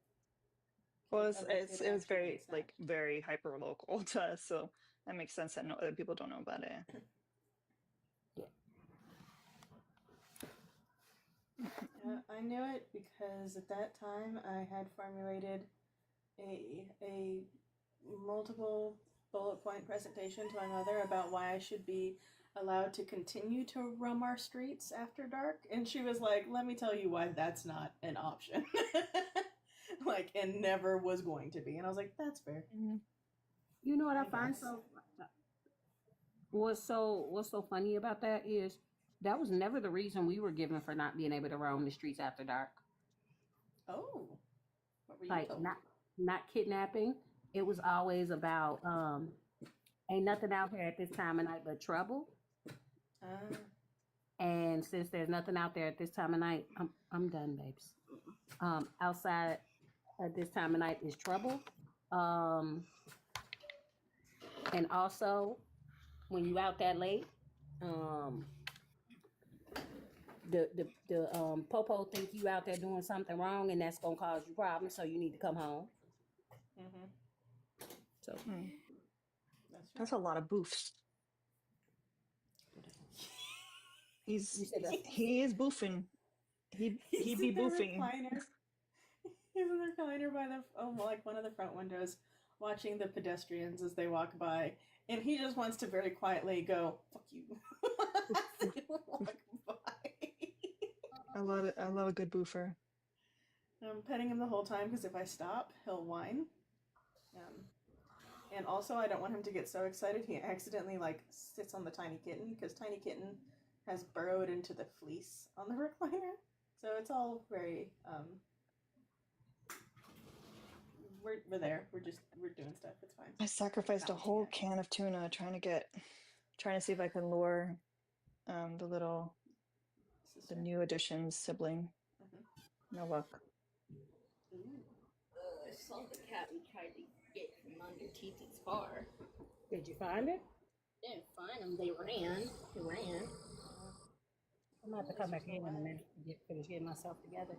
Well, Can't have a kid it was actually very snap. very hyper local to us, so that makes sense that no other people don't know about it. Yeah. Yeah, I knew it because at that time I had formulated a multiple bullet point presentation to my mother about why I should be allowed to continue to roam our streets after dark, and she was like, "Let me tell you why that's not an option." Like, and never was going to be. And I was like, "That's fair, Mhm. You know what I I find guess." so what's so funny about that is that was never the reason we were given for not being able to roam the streets after dark. Oh, what were you Like told? not kidnapping. It was always about ain't nothing out here at this time of night but trouble. Uh, And since there's nothing out there at this time of night, I'm done, babes. Outside at this time of night is trouble. Um, and also when you out that late, um, the popo think you out there doing something wrong, and that's gonna cause you problems. So you need to come home. mm-hmm. So Hmm. That's That's right. a lot of boofs. you He's said that. he is boofing. He He's be in the boofing. recliner. He's in the recliner by the like one of the front windows, watching the pedestrians as they walk by, and he just wants to very quietly go "fuck you" as they walk by. I love it. I love a good boofer. I'm petting him the whole time because if I stop, he'll whine. Um, and also, I don't want him to get so excited he accidentally like sits on the tiny kitten because tiny kitten has burrowed into the fleece on the recliner. So it's all very we're there. We're doing stuff. It's fine. I sacrificed a Balancing whole act. can of tuna trying to see if I can lure the Sister. new addition's sibling. Mm-hmm. No luck. Ooh. I saw the cat we tried to get from under Titi's car. Did you find it? Didn't find them. They ran. They ran. I'm gonna have to come Sister's back still in a alive. minute to finish getting myself together.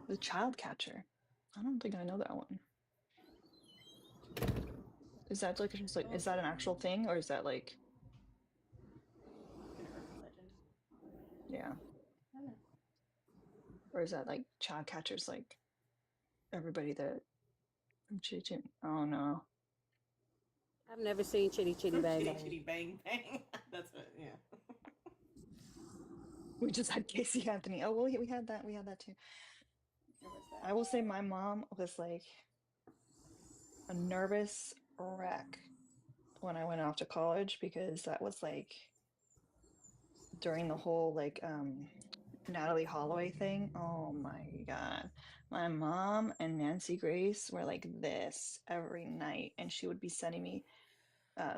The child catcher. I don't think I know that one. Is that like just like Oh, is that an actual thing or is that like an urban legend. yeah? I don't know. Or is that like child catchers like everybody that oh no. I've never seen Chitty Chitty From Bang Chitty Bang. Chitty Bang Bang. That's what. Yeah. We just had Casey Anthony. Oh well, yeah, we had that too. There was that. I will say my mom was like a nervous wreck when I went off to college because that was like during the whole like Natalie Holloway thing. Oh my God. My mom and Nancy Grace were like this every night, and she would be sending me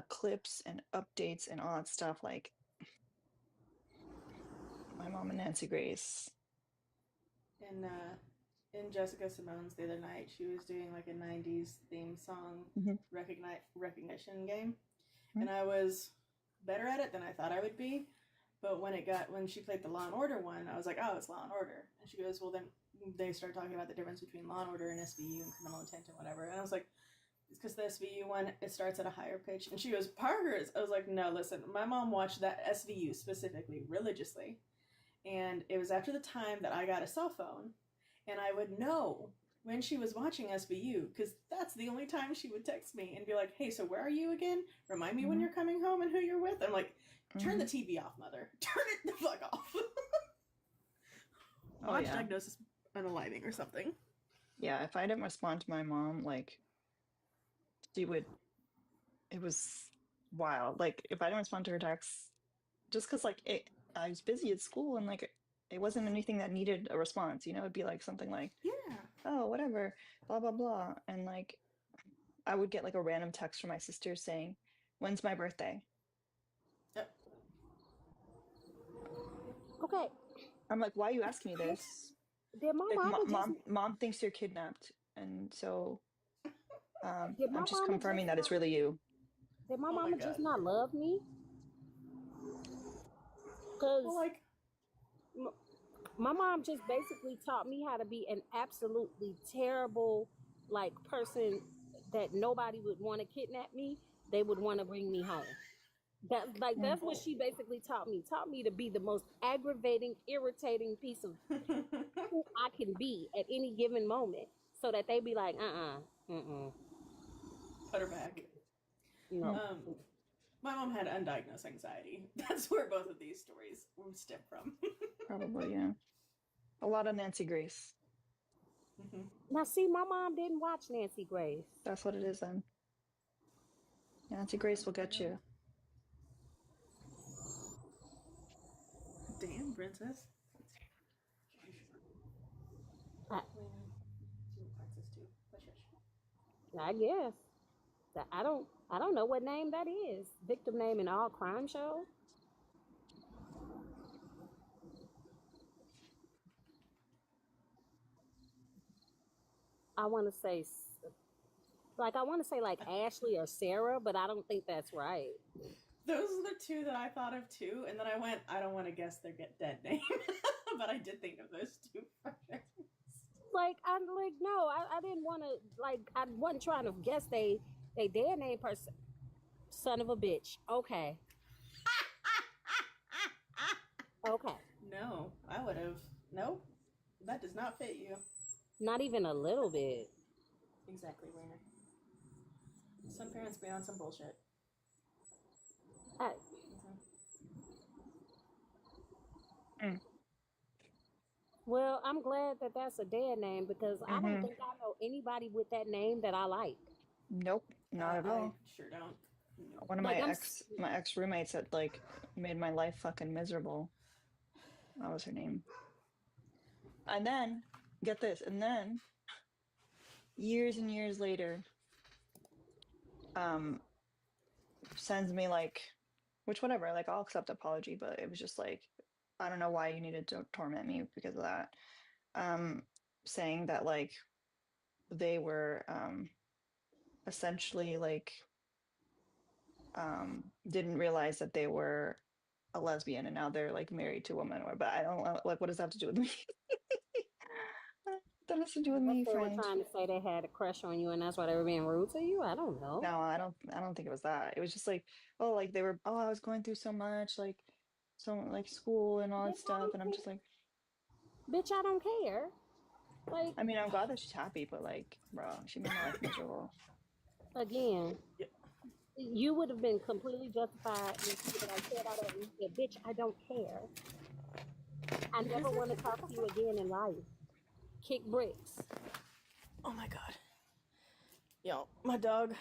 clips and updates and all that stuff. Like my mom and Nancy Grace. In in Jessica Simone's the other night, she was doing like a '90s theme song Mhm, recognition game, mhm, and I was better at it than I thought I would be. But when she played the Law and Order one, I was like, oh, it's Law and Order. And she goes, well, then they start talking about the difference between Law and Order and SVU and criminal intent and whatever. And I was like, it's because the SVU one it starts at a higher pitch. And she goes, Parker's. I was like, no, listen, my mom watched that SVU specifically religiously, and it was after the time that I got a cell phone, and I would know when she was watching SVU because that's the only time she would text me and be like, "Hey, so where are you again? Remind me when mhm, you're coming home and who you're with." I'm like, "Turn the mhm. TV off, mother. Turn it the fuck off. Oh Watch yeah. Diagnosis Unaliving or something." Yeah, if I didn't respond to my mom, like she would it was wild. Like if I didn't respond to her texts, just because I was busy at school and like it wasn't anything that needed a response, it'd be like something like, Yeah. oh, whatever, blah blah blah. And like I would get like a random text from my sister saying, when's my birthday? Yep. Okay, I'm like, why are you asking me this? did my Like mama just mom thinks you're kidnapped. And so did I'm my just mama confirming just that it's not really you. did my Oh my mama just god. not love me? Well, Cause like My mom just basically taught me how to be an absolutely terrible like person that nobody would want to kidnap me. They would want to bring me home. That's what she basically taught me. Taught me to be the most aggravating, irritating piece of who I can be at any given moment, so that they be like, Put her back. no. My mom had undiagnosed anxiety. That's where both of these stories stem from. Probably, yeah. A lot of Nancy Grace. Now, see, my mom didn't watch Nancy Grace. That's what it is then. Nancy Grace will get you. Damn, princess. I guess. I don't know what name that is. Victim name in all crime shows. I want to say like Ashley or Sarah, but I don't think that's right. Those are the two that I thought of too, and then I went, I don't want to guess their dead name, but I did think of those two first. I'm like, no, I didn't want to, I wasn't trying to guess they dead name person. Son of a bitch. Okay. Okay. No, I would have. Nope, that does not fit you. Not even a little bit. Exactly, Rainer. Some parents be on some bullshit. Well, I'm glad that that's a dead name because I don't think I know anybody with that name that I like. Nope, not at all. I sure don't. Nope. One of my ex roommates that like made my life fucking miserable. That was her name. And then, get this, and then years and years later, sends me like, which whatever, like I'll accept apology, but it was just like, I don't know why you needed to torment me because of that. Saying that like they were essentially like didn't realize that they were a lesbian and now they're like married to a woman, or but I don't know, like, what does that have to do with me? That has to do with me, They were friend. trying to say they had a crush on you and that's why they were being rude to you. I don't know. No, I don't think it was that. It was just like, oh, like they were, oh, I was going through so much, like so like school and all that stuff, and I'm just like, bitch, I don't care. Like, I mean, I'm glad that she's happy, but like, bro, she made my life miserable. Again, you would have been completely justified if I said all that and you said, bitch, I don't care. I never want to talk to you again in life. Kick bricks. Oh my god. Yo, my dog,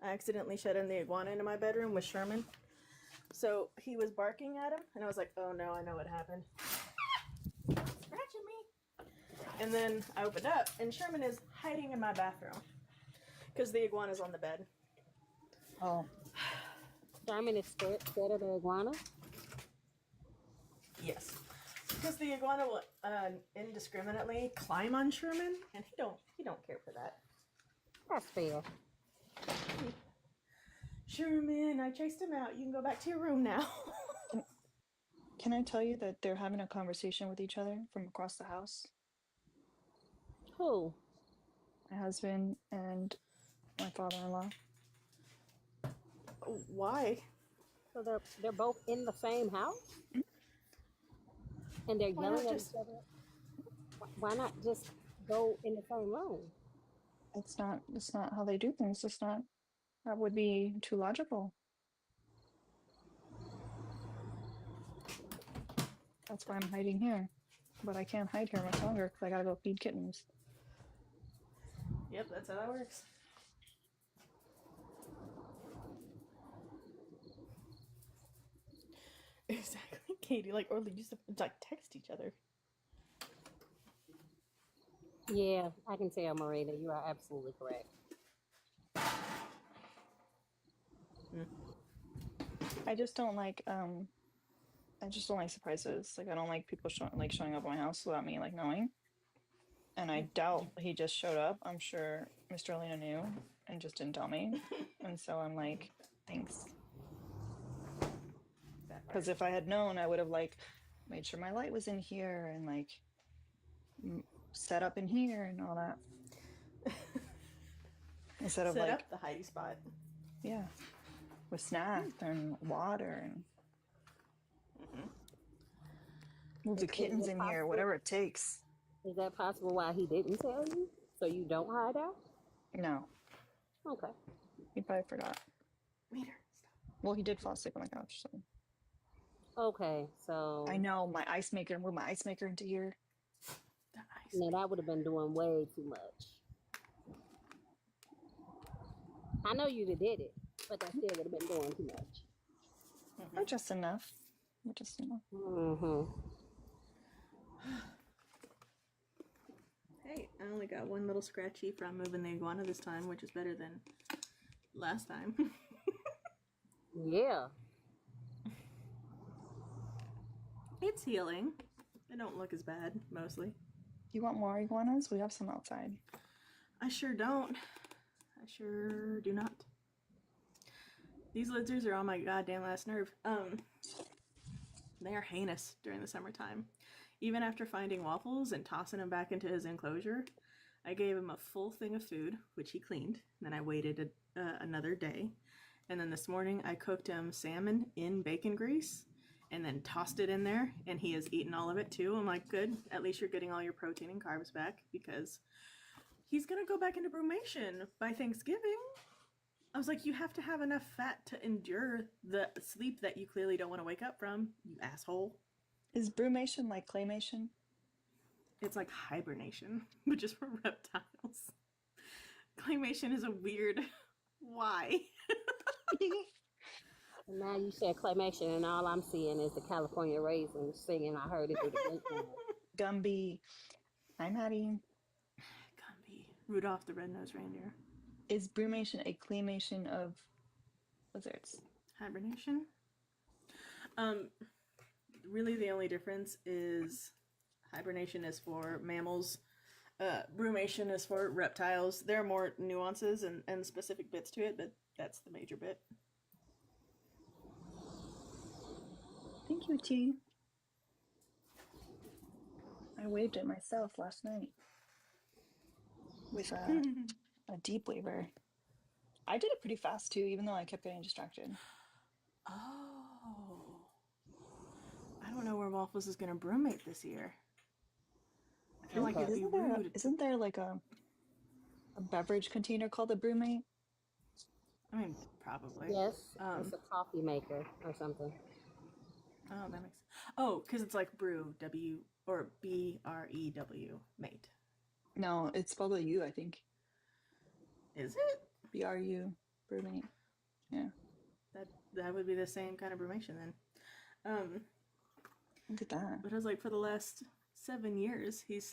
I accidentally shut in the iguana into my bedroom with Sherman. So he was barking at him, and I was like, oh no, I know what happened. Scratching me. And then I opened up, and Sherman is hiding in my bathroom because the iguana's on the bed. Oh. Sherman is scared of the iguana? Yes. Because the iguana will indiscriminately climb on Sherman, and he don't care for that. That's fair. Sherman, I chased him out. You can go back to your room now. Can I tell you that they're having a conversation with each other from across the house? Who? My husband and my father-in-law. Why? So they're both in the same house? And they're yelling at each other? Why not just go in the same room? It's not how they do things. That would be too logical. That's why I'm hiding here. But I can't hide here much longer because I gotta go feed kittens. Yep, that's how that works. Exactly, Katie. Or they used to text each other. Yeah, I can tell, Marina. You are absolutely correct. I just don't like surprises. Like I don't like people showing up at my house without me like knowing. And I doubt he just showed up. I'm sure Mr. Alina knew and just didn't tell me. And so I'm like, thanks. Because if I had known, I would have like made sure my light was in here and like set up in here and all that. Instead of Set like, up the hidey spot. yeah, with snacks and water and move the Is kittens it in here, possible? whatever it takes. Is that possible why he didn't tell you? So you don't hide out? No, Okay. he probably forgot. Meter. Stop. Well, he did fall asleep on the couch, so. Okay, so I know, my ice maker, move my ice maker into here. The ice. now that would have been doing way too much. I know you did it, but that still would have been doing too much. Or just enough. Or just enough. Mm-hmm. Hey, I only got one little scratchy from moving the iguana this time, which is better than last time. Yeah. It's healing. They don't look as bad, mostly. You want more iguanas? We have some outside. I sure don't. I sure do not. These lizards are on my goddamn last nerve. They are heinous during the summertime. Even after finding Waffles and tossing him back into his enclosure, I gave him a full thing of food, which he cleaned. Then I waited another day. And then this morning I cooked him salmon in bacon grease and then tossed it in there, and he has eaten all of it too. I'm like, good, at least you're getting all your protein and carbs back, because he's gonna go back into brumation by Thanksgiving. I was like, you have to have enough fat to endure the sleep that you clearly don't want to wake up from, you asshole. Is brumation like claymation? It's like hibernation, but just for reptiles. Claymation is a weird. Why? And now you said claymation, and all I'm seeing is the California Raisins singing. I heard it through the grapevine. Gumby. Hi, Maddie. Gumby. Rudolph the Red-Nosed Reindeer. Is brumation a claymation of lizards? Hibernation? Really the only difference is hibernation is for mammals. Brumation is for reptiles. There are more nuances and specific bits to it, but that's the major bit. Thank you, T. I waved it myself last night with a deep waver. I did it pretty fast too, even though I kept getting distracted. Oh. I don't know where Waffles is going to brumate this year. I feel like it'd be rude. Isn't there like a beverage container called a brumate? I mean, probably. Yes, it's a coffee maker or something. Oh, that makes sense. Oh, because it's like brew, W, or BREW, mate. No, it's spelled with U, I think. Is it? BRU, brumate. Yeah. That would be the same kind of brumation then. Look at that. But I was like, for the last 7 years, he's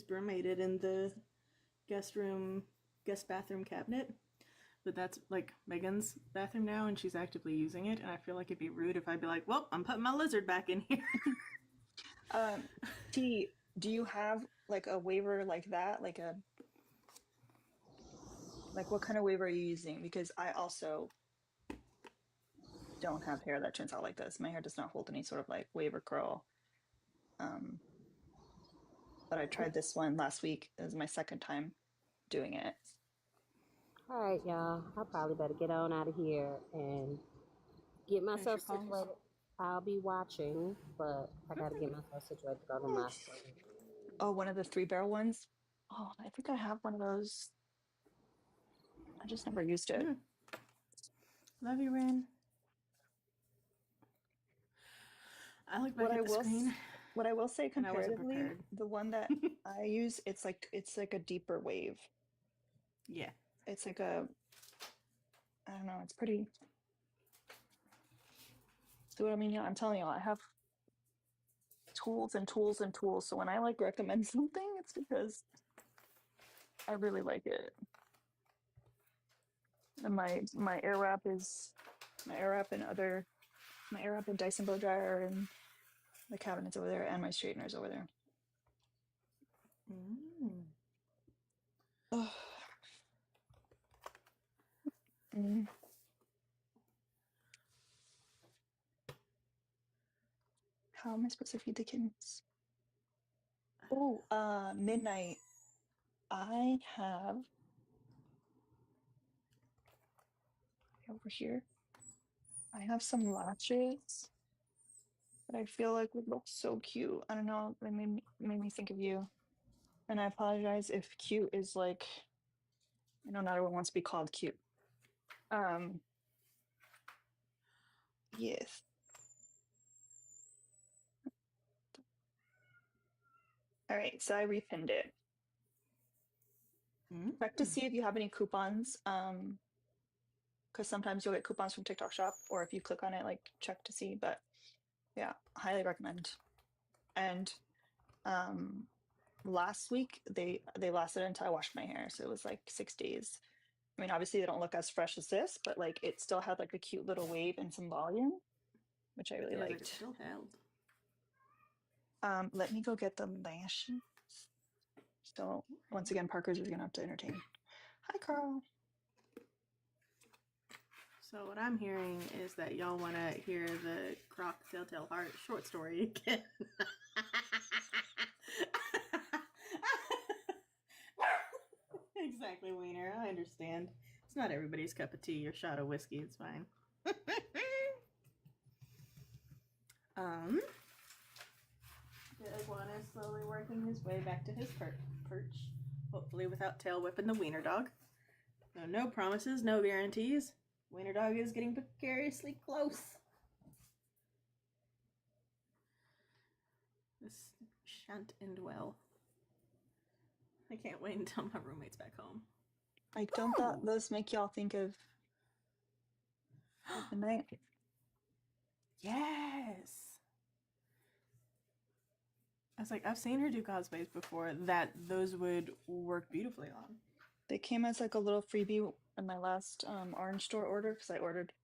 brumated in the guest bathroom cabinet. But that's like Megan's bathroom now, and she's actively using it. And I feel like it'd be rude if I'd be like, well, I'm putting my lizard back in here. T, do you have like a waiver like that? Like what kind of waiver are you using? Because I also don't have hair that turns out like this. My hair does not hold any sort of like wave or curl. But I tried this one last week. It was my second time doing it. All right, y'all. I probably better get on out of here and get myself Finish your calls. situated. I'll be watching, but I gotta get myself situated to go to my school. Oh, one of the 3-barrel ones. Oh, I think I have one of those. I just never used it. Love you, Ren. I look back at the screen. What I will say And I wasn't comparatively, prepared. the one that I use, it's like a deeper wave. Yeah. It's like I don't know, it's pretty. See what I mean? Yeah, I'm telling you, I have tools and tools and tools. So when I like recommend something, it's because I really like it. And my Airwrap and Dyson blow dryer and the cabinet's over there and my straightener's over there. Oh. How am I supposed to feed the kittens? Oh, midnight. I have over here. I have some lashes that I feel like would look so cute. I don't know. They made me think of you. And I apologize if cute is like, I know not everyone wants to be called cute. Yes. All right, so I repinned it. Check to see if you have any coupons. Because sometimes you'll get coupons from TikTok Shop, or if you click on it, like check to see. But yeah, highly recommend. And last week they lasted until I washed my hair, so it was like 6 days. I mean, obviously they don't look as fresh as this, but like it still had like a cute little wave and some volume, which I really Like liked. it's still held. Let me go get the lashes. So once again, Parker's is gonna have to entertain. Hi, Carl. So what I'm hearing is that y'all want to hear the Croc Telltale Heart short story again. Exactly, Wiener. I understand. It's not everybody's cup of tea. Your shot of whiskey, it's fine. The iguana is slowly working his way back to his perch, hopefully without tail whipping the wiener dog. No promises, no guarantees. Wiener dog is getting precariously close. This shan't end well. I can't wait until my roommate's back home. Like, don't those make y'all think of the night? Yes. I was like, I've seen her do cosplays before that those would work beautifully on. They came as like a little freebie in my last orange store order because I ordered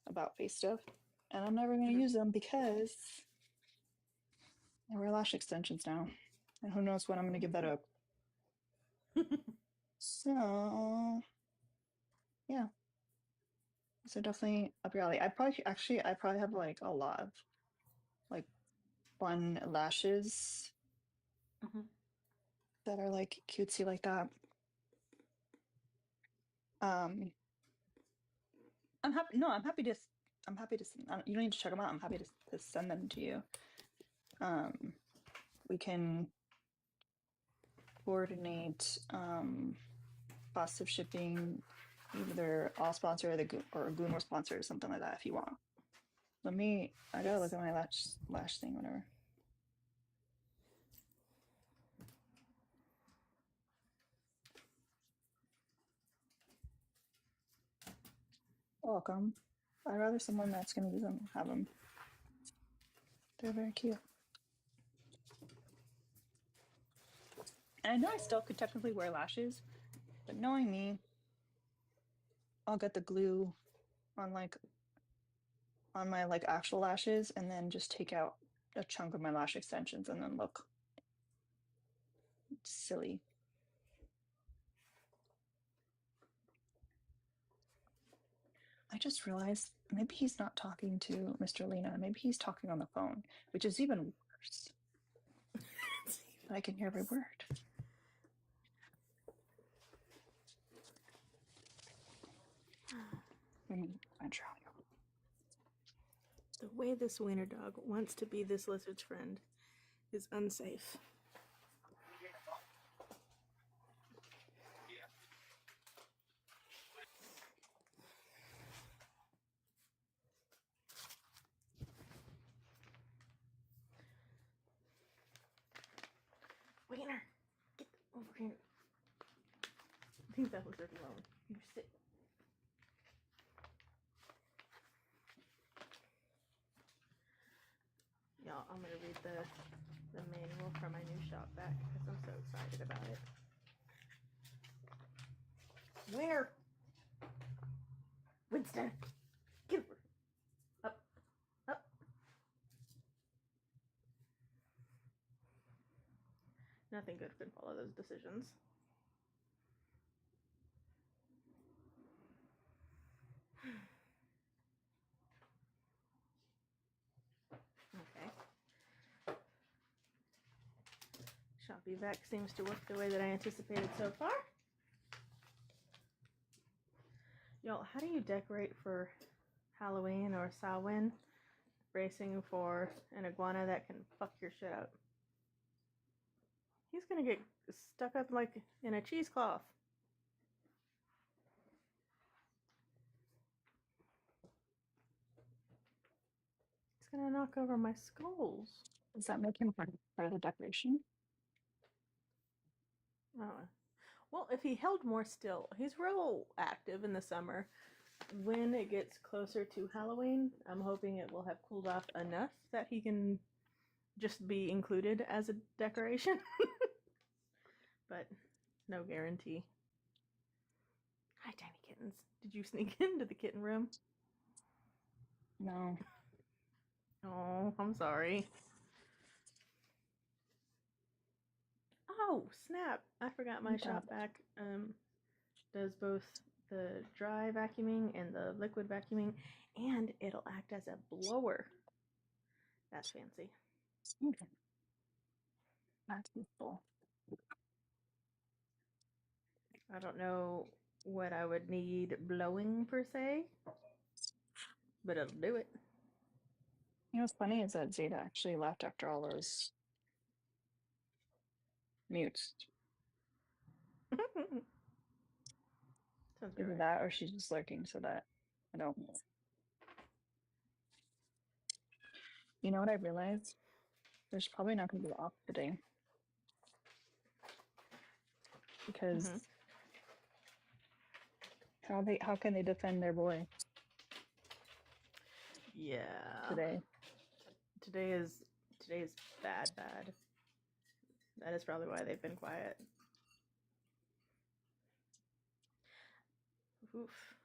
about face stuff, and I'm never gonna use them because I wear lash extensions now, and who knows when I'm gonna give that up. So yeah, so definitely up your alley. I probably have like a lot of like fun lashes that are like cutesy like that. I'm happy. No, I'm happy to. You don't need to check them out. I'm happy to send them to you. We can coordinate cost of shipping, either all sponsor or Goonor sponsor or something like that if you want. I gotta look at my lash thing, whatever. Welcome. I'd rather someone that's gonna use them have them. They're very cute. And I know I still could technically wear lashes, but knowing me, I'll get the glue on my like actual lashes and then just take out a chunk of my lash extensions and then look silly. I just realized maybe he's not talking to Mr. Lena. Maybe he's talking on the phone, which is even worse. I can hear every word. The way this wiener dog wants to be this lizard's friend is unsafe. Wiener, get over here. Leave that lizard alone. You sit. Y'all, I'm gonna read the manual for my new shop back because I'm so excited about it. Wiener! Winston! Get over. Up. Up. Nothing good can follow those decisions. Okay. Copy vac seems to work the way that I anticipated so far. Y'all, how do you decorate for Halloween or Samhain? Bracing for an iguana that can fuck your shit up. He's gonna get stuck up like in a cheesecloth. He's gonna knock over my skulls. Does that make him part of the decoration? Oh. Well, if he held more still, he's real active in the summer. When it gets closer to Halloween, I'm hoping it will have cooled off enough that he can just be included as a decoration. But no guarantee. Hi, tiny kittens. Did you sneak into the kitten room? No. Oh, I'm sorry. Oh, snap. I forgot my shop vac does both the dry vacuuming and the liquid vacuuming, and it'll act as a blower. That's fancy. Okay. That's useful. I don't know what I would need blowing per se, but it'll do it. You know what's funny is that Zeta actually left after all those mutes. Sounds Either right. that or she's just lurking so that I don't. You know what I realized? There's probably not going to be off today because how can they defend their boy Yeah. today? Today is bad. That is probably why they've been quiet. Oof.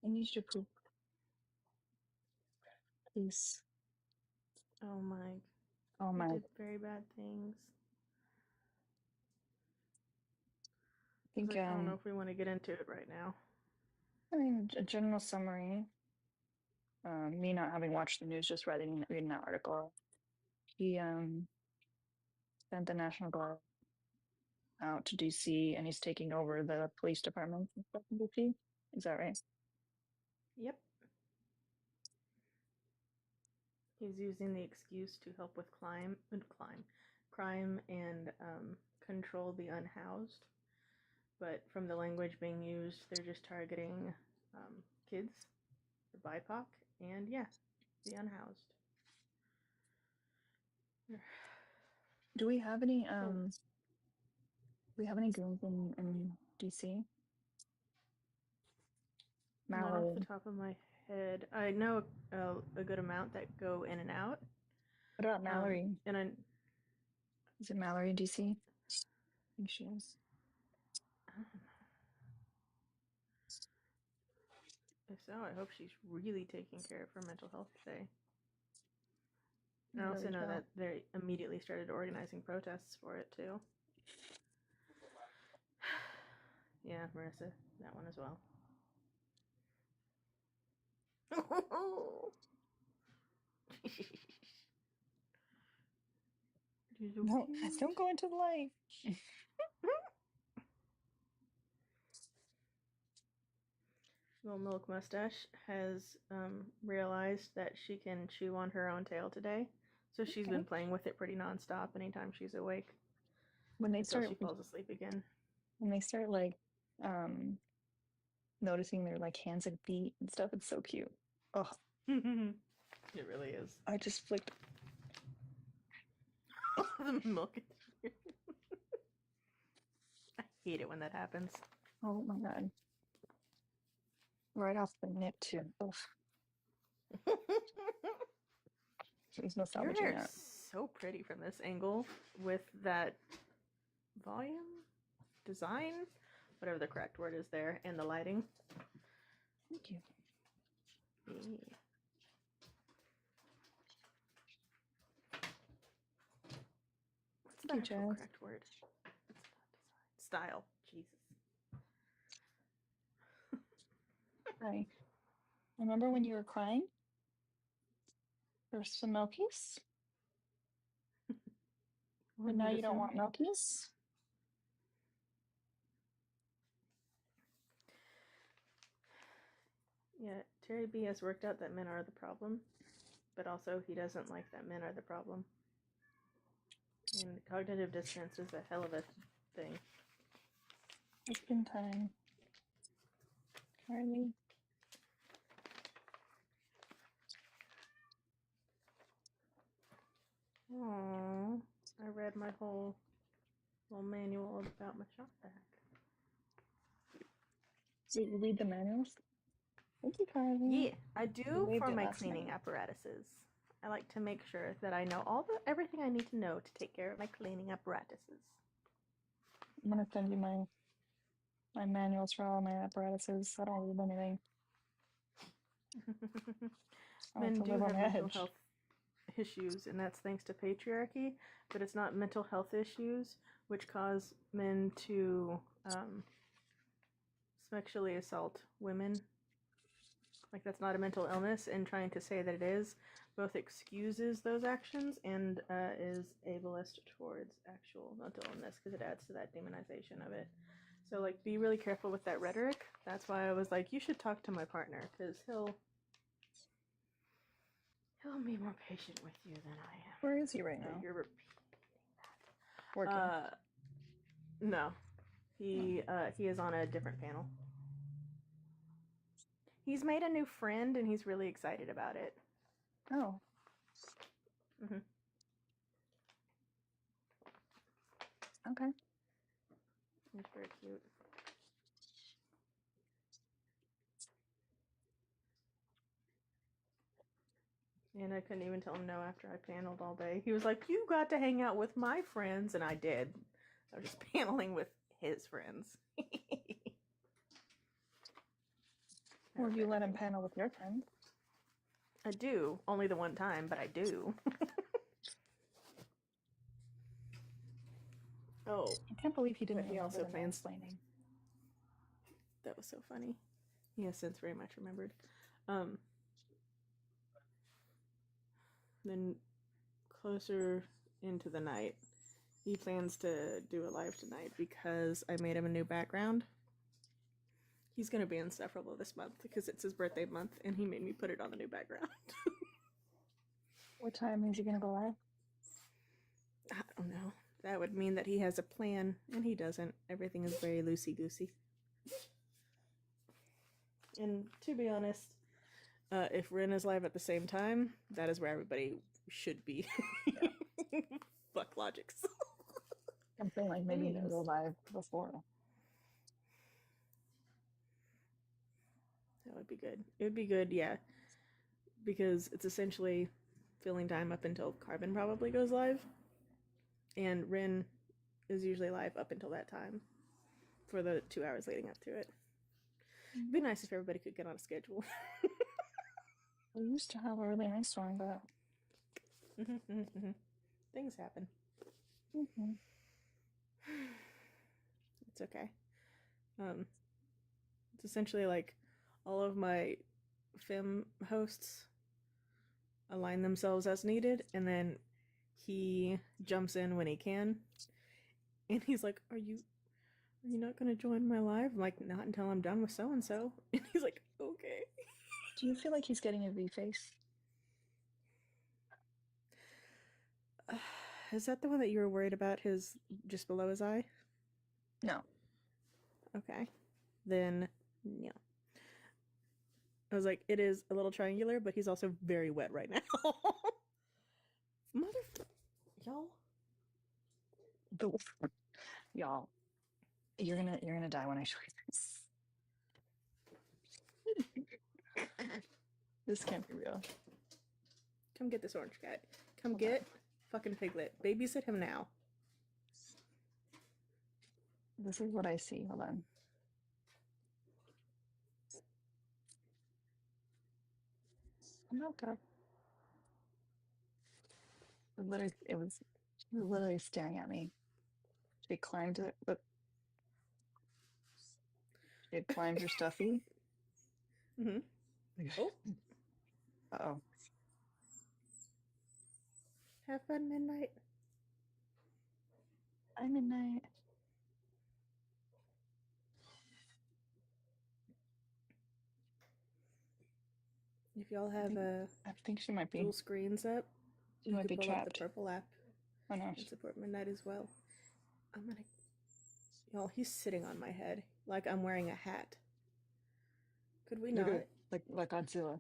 I need you to poop, please. Oh my. Oh He my! did very bad things. I think I don't know if we want to get into it right now. I mean a general summary. Me not having watched the news, just reading that article. He sent the National Guard out to DC, and he's taking over the police departments and stuff in DC. Is that right? Yep. He's using the excuse to help with crime and control the unhoused. But from the language being used, they're just targeting kids, the BIPOC, and yeah, the unhoused. Do we have any goons in DC? Not off the Mallory. top of my head. I know a good amount that go in and out. What about Mallory? And Is it Mallory in DC? I think she is. I don't know. If so, I hope she's really taking care of her mental health today. I also know that they immediately started organizing protests for it too. Yeah, Marissa, that one as well. No, don't go into the light. Little Milk Mustache has realized that she can chew on her own tail today, so she's been playing with it pretty nonstop anytime she's awake. Until she falls asleep again. When they start like noticing their like hands and feet and stuff, it's so cute. Oh, it really is. I just flicked the milk. I hate it when that happens. Oh my god. Right off the nip too. There's no salvaging Your hair that. is so pretty from this angle with that volume, design, whatever the correct word is there, and the lighting. Thank you. Yeah. What's the actual correct word? It's not design. Style. Jesus. Hi. Remember when you were crying for some milkies? But One now would you don't assume. want Milkies? Yeah, Terry B has worked out that men are the problem, but also he doesn't like that men are the problem. And cognitive dissonance is a hell of a thing. It's been time. Carly. Aww, I read my whole little manual about my shop vac. Did you read the manuals? Thank you, Carly. Yeah, I You do waved for it my last cleaning night. apparatuses. I like to make sure that I know everything I need to know to take care of my cleaning apparatuses. I'm gonna send you my manuals for all my apparatuses. I don't read anything. I like Men to do live on have the mental edge. health issues, and that's thanks to patriarchy, but it's not mental health issues which cause men to sexually assault women. Like, that's not a mental illness, and trying to say that it is both excuses those actions and is ableist towards actual mental illness because it adds to that demonization of it. So, like, be really careful with that rhetoric. That's why I was like, you should talk to my partner because he'll be more patient with you than I am. Where is he right But now? you're repeating that. Working. No. He is on a different panel. He's made a new friend and he's really excited about it. Oh. Mhm. Okay. He's very cute. And I couldn't even tell him no after I paneled all day. He was like, "You got to hang out with my friends," and I did. I was just paneling with his friends. Or you let him panel with your friend. I do. Only the one time, but I do. Oh, I can't believe he didn't but he remember also the plans. mansplaining. That was so funny. He has since very much remembered. Then closer into the night, he plans to do a live tonight because I made him a new background. He's going to be insufferable this month because it's his birthday month and he made me put it on the new background. What time is he gonna go live? I don't know. That would mean that he has a plan and he doesn't. Everything is very loosey-goosey. And to be honest, if Rin is live at the same time, that is where everybody should be. Fuck logics. I'm feeling like maybe even go live before. That would be good. It would be good, yeah. Because it's essentially filling time up until Carbon probably goes live. And Rin is usually live up until that time for the 2 hours leading up to it. It'd be nice if everybody could get on a schedule. We used to have a really nice one, but Things happen. It's okay. It's essentially like all of my fem hosts align themselves as needed, and then he jumps in when he can. And he's like, Are you not gonna join my live? I'm like, not until I'm done with so and so. And he's like, okay. do you feel like he's getting a V face? Is that the one that you were worried about? His just below his eye? No. Okay. Then yeah. I was like, it is a little triangular, but he's also very wet right now. Y'all. Y'all, you're gonna die when I show you this. This can't be real. Come get this orange cat. Come get fucking Piglet. Babysit him now. This is what I see. Hold on. I'm not good. It was literally staring at me. She climbed it, but she had climbed her stuffy. Mm-hmm. Oh. Uh-oh. Have fun, midnight. By midnight. If y'all have I think she might be. dual screens up, She you might could be pull up the trapped. purple app Oh no. and support Midnight as well. I'm gonna. Y'all, he's sitting on my head like I'm wearing a hat. Could we Look not? at it, like Godzilla.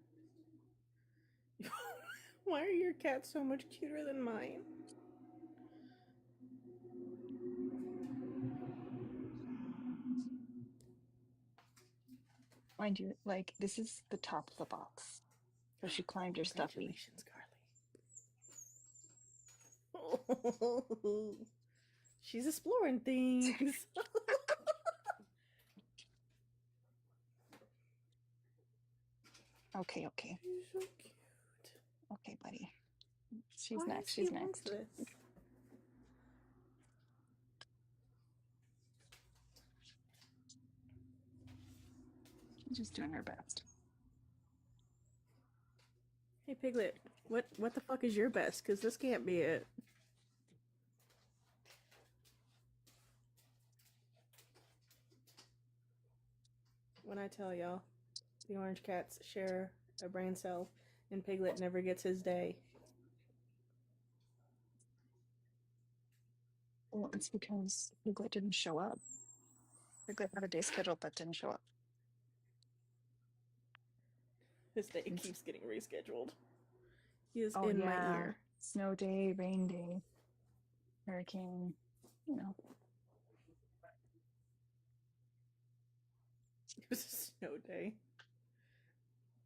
Why are your cats so much cuter than mine? Mind you, like this is the top of the box. So she climbed your stuffy. Congratulations, Carly. She's exploring things. Okay, okay. She's so cute. Okay, buddy. She's Why next. does he She's want next. this? She's just doing her best. Hey, Piglet, what the fuck is your best? Because this can't be it. When I tell y'all, the orange cats share a brain cell, and Piglet never gets his day. Well, it's because Piglet didn't show up. Piglet had a day scheduled but didn't show up. His day keeps getting rescheduled. He is Oh, in my yeah. ear. Snow day, rain day, hurricane, you know. It was a snow day.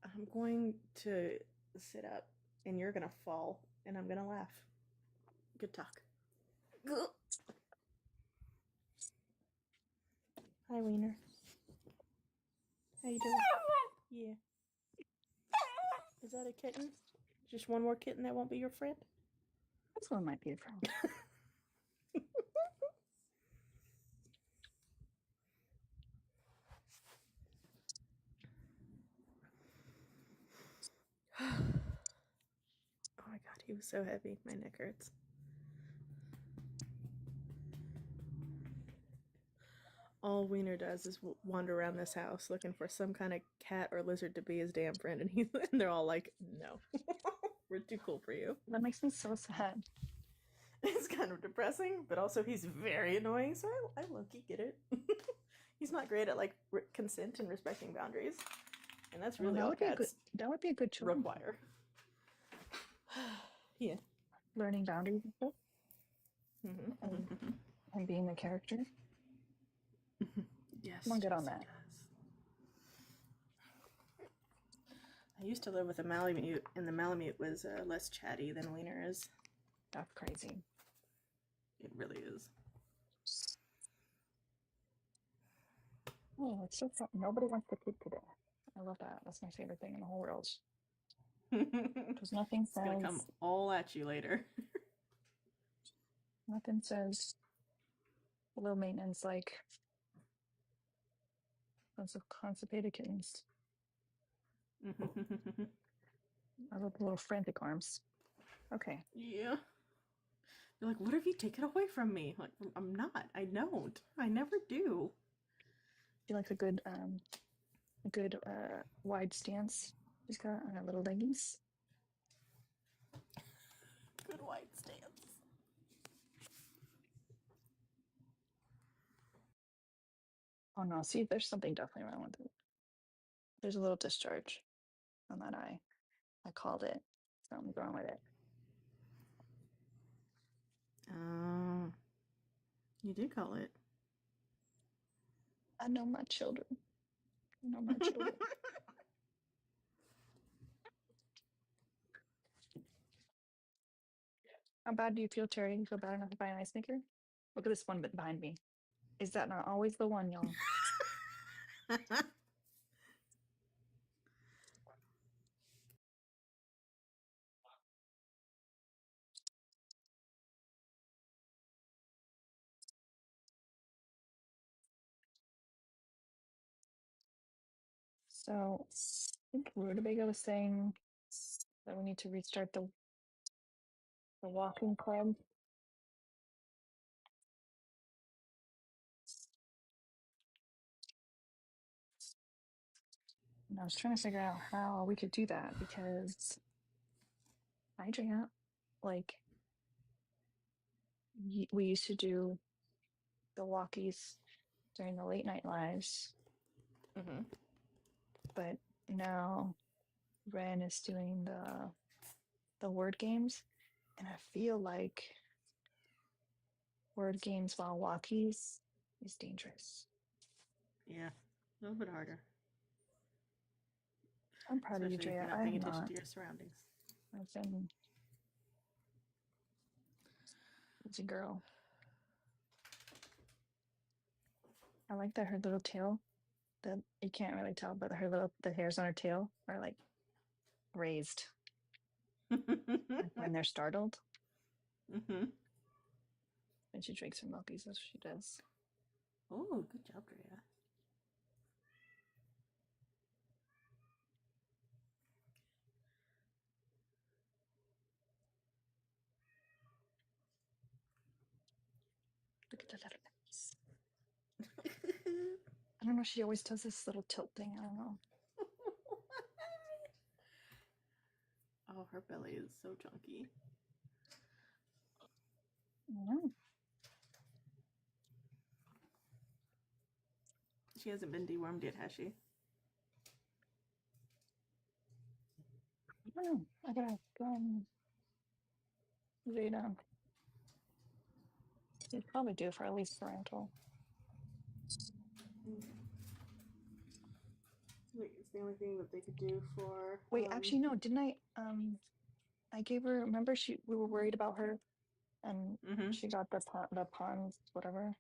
I'm going to sit up, and you're gonna fall, and I'm gonna laugh. Good talk. Hi, Wiener. How you doing? Yeah. Is that a kitten? Just one more kitten that won't be your friend? This one might be a friend. Oh my god, he was so heavy. My neck hurts. All Wiener does is wander around this house looking for some kind of cat or lizard to be his damn friend, and they're all like, "No, we're too cool for you." That makes me so sad. It's kind of depressing, but also he's very annoying. So I low-key get it. He's not great at like consent and respecting boundaries, and that's really all cats that would be a good choice. require. Yeah. Learning boundaries and stuff. Mm-hmm. And being the character. Yes. Come on, get on that. Does. I used to live with a Malamute, and the Malamute was less chatty than Wiener is. That's crazy. It really is. Oh, it's so fun. Nobody wants to keep today. I love that. That's my favorite thing in the whole world. Because nothing It's gonna come says all at you later. low maintenance like bunch of constipated kittens. I love the little frantic arms. Okay. Yeah. You're like, what have you taken away from me? Like, I'm not. I don't. I never do. She likes a good wide stance. She's got on her little leggings. Good wide stance. Oh no, see, there's something definitely wrong with it. There's a little discharge on that eye. I called it. Something's wrong with it. You did call it. I know my children. I know my children. How bad do you feel, Terry? You feel bad enough to buy an ice maker? Look at this one bit behind me. Is that not always the one, y'all? So I think Rutabaga was saying that we need to restart the walking club. And I was trying to figure out how we could do that because hi Jaya, like we used to do the walkies during the late night lives, but now Ren is doing the word games, and I feel like word games while walkies is dangerous. Yeah, a little bit harder. I'm proud of you, Especially if Jaya. you're not I have paying attention not. to your surroundings. I've been a girl. I like that her little tail, that you can't really tell, but the hairs on her tail are like raised. Like when they're startled. Mm-hmm. And she drinks her milkies, that's what she does. Oh, good job, Drea. Look at the little nips. I don't know, she always does this little tilt thing. I don't know. Oh, her belly is so chunky. I don't know. She hasn't been dewormed yet, has she? I don't know. I gotta go and lay down. You'd probably do for at least parental. It's the only thing that they could do for. Wait, actually no, didn't I I gave her, remember we were worried about her and Mm-hmm. she got the pons whatever.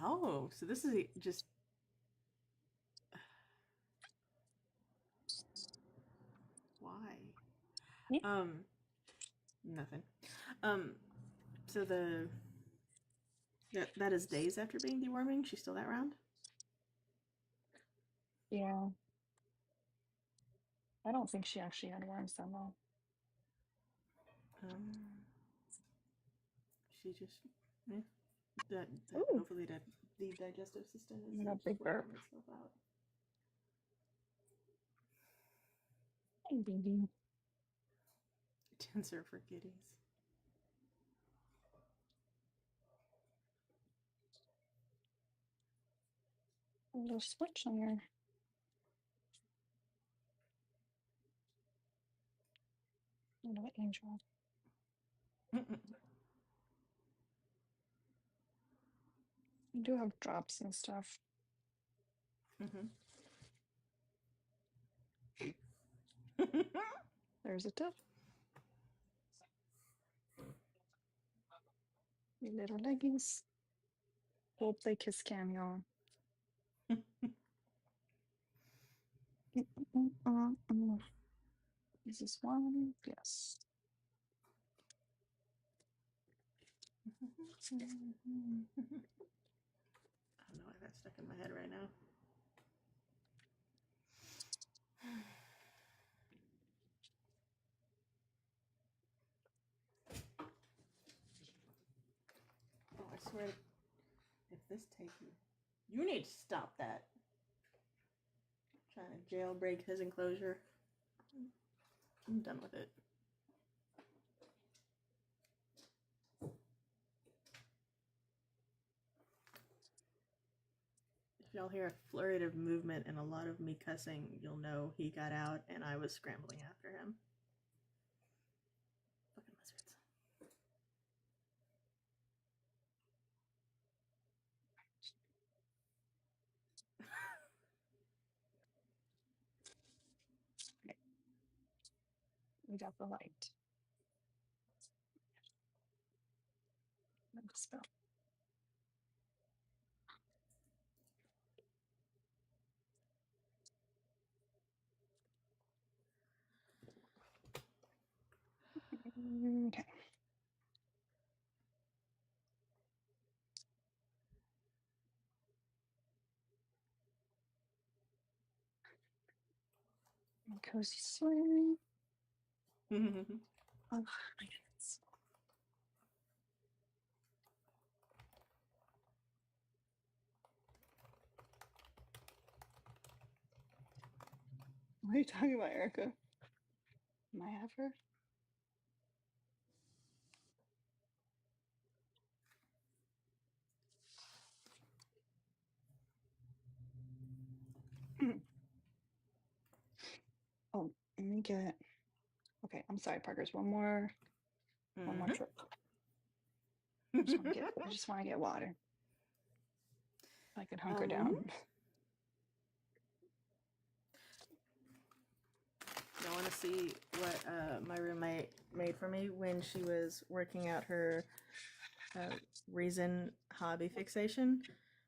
Oh, so this is just. Why? Yeah. Nothing. So that is days after being deworming. She's still that round. Yeah. I don't think she actually had worms that long. She just, yeah. That Ooh. hopefully the digestive system is A big burp. itself out. Hey, baby. Tensor for kitties. A little switch on your little angel. You do have drops and stuff. Mm-hmm. There's a tip. Your little leggies. Hope they kiss cam, y'all. Is this one? Yes. I don't know why that's stuck in my head right now. Oh, I swear, if this takes you need to stop that. Trying to jailbreak his enclosure. I'm done with it. If y'all hear a flurry of movement and a lot of me cussing, you'll know he got out and I was scrambling after him. Fucking lizards. Okay. We got the light. Spell. Okay. Cozy swing. Oh my goodness. What are you talking about, Erica? Am I have her? Oh, let me get. Okay, I'm sorry, Parker's. One more trip. I just want to get water. I could hunker down. I want to see what my roommate made for me when she was working out her reason hobby fixation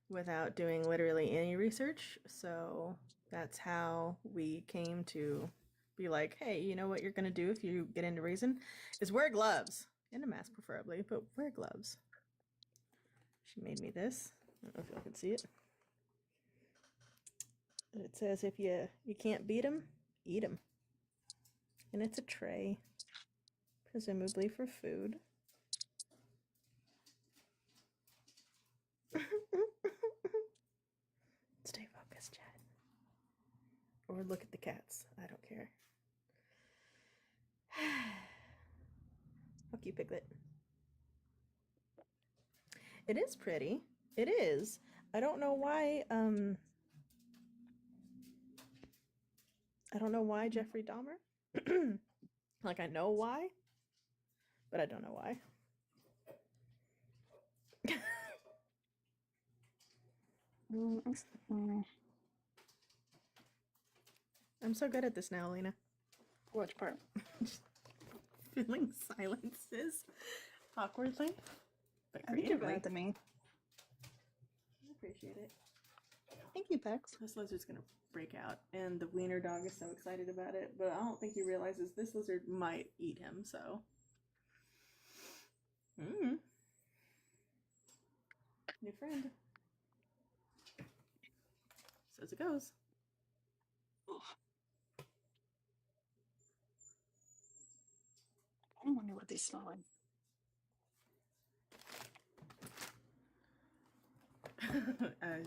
without doing literally any research. So that's how we came to be like, hey, you know what you're going to do if you get into reason? Is wear gloves. And a mask preferably, but wear gloves. She made me this. I don't know if y'all can see it. It says if you can't beat them, eat them. And it's a tray, presumably for food. Stay focused, Chad. Or look at the cats. I don't care. Fuck you, Piglet. It is pretty. It is. I don't know why. I don't know why Jeffrey Dahmer. Like I know why, but I don't know why. I'm so good at this now, Lena. Which part? Filling silences awkwardly, but I think you're creatively. better than me. I appreciate it. Thank you, Pex. This lizard's gonna break out, and the wiener dog is so excited about it, but I don't think he realizes this lizard might eat him, so. New friend. So as it goes. I wonder what they smell like.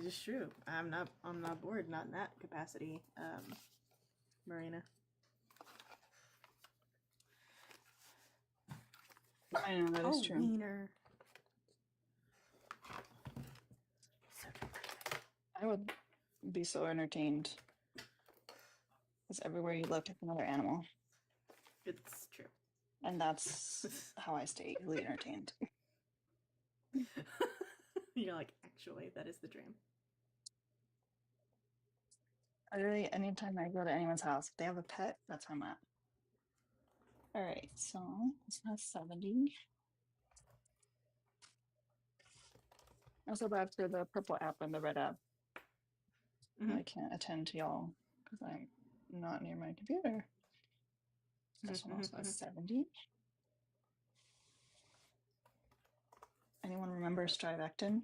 It's true. I'm not bored, not in that capacity, Marina. I know that is true. Wiener. So I would be so entertained. Because everywhere you look, it's another animal. it's true. And that's how I stay easily entertained. You're like, actually, that is the dream. Literally, anytime I go to anyone's house, if they have a pet, that's how I'm at. All right, so this has 70. Also back to the purple app and the red app. I can't attend to y'all because I'm not near my computer. This one also has 70. Anyone remember Strivectin?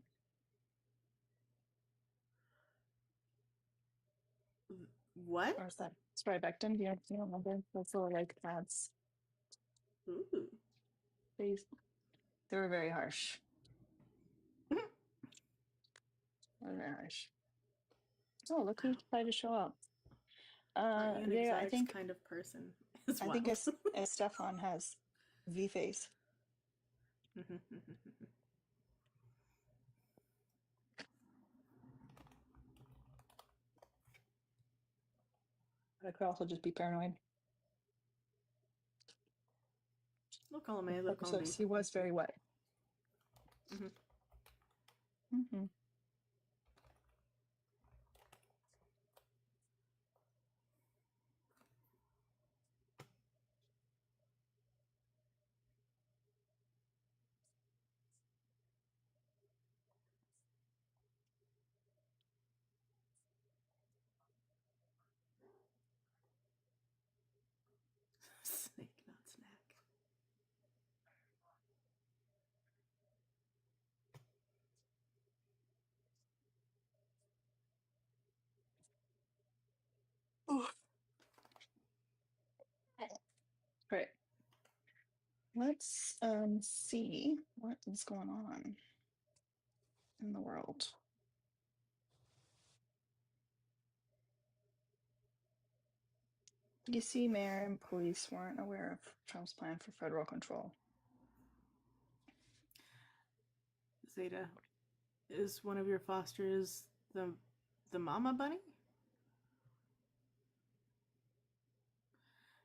What? Or is that Strivectin? Do you remember? Those little like ads. Ooh. They were very harsh. Very harsh. Oh, look who decided to show up. Aren't you an there, exotic kind of person as well? I think Stefan has V-face. I could also just be paranoid. Look, column A, look, column B. He was very wet. Snake, not snack. Great. Let's see what is going on in the world. DC mayor and police weren't aware of Trump's plan for federal control. Zeta, is one of your fosters the mama bunny?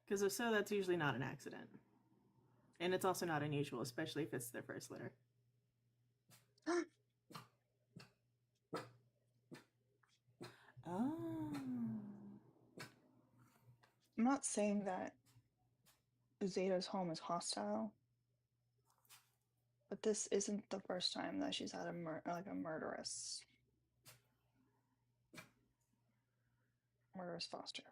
Because if so, that's usually not an accident. And it's also not unusual, especially if it's their first litter. Oh. I'm not saying that Zeta's home is hostile, but this isn't the first time that she's had a murderous foster.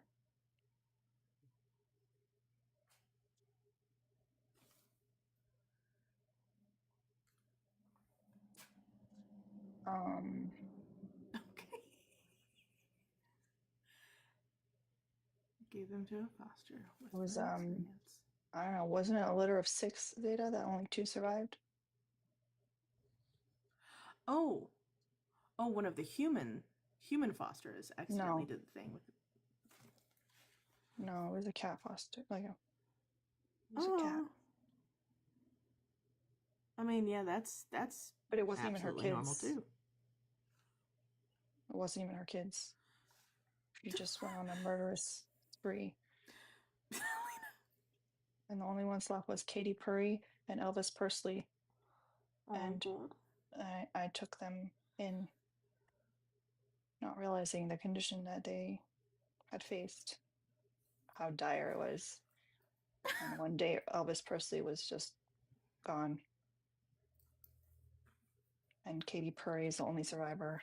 Okay. Gave them to a foster with It was no experience. I don't know, wasn't it a litter of 6 Zeta that only 2 survived? Oh, one of the human fosters accidentally did the thing with it. No, it was a cat foster. It was a cat. I mean, yeah, that's But it wasn't even her absolutely kids. normal too. It wasn't even her kids. She just went on a murderous spree. And the only ones left was Katy Perry and Elvis Presley. And I took them in, not realizing the condition that they had faced, how dire it was. And one day Elvis Presley was just gone. And Katy Perry is the only survivor.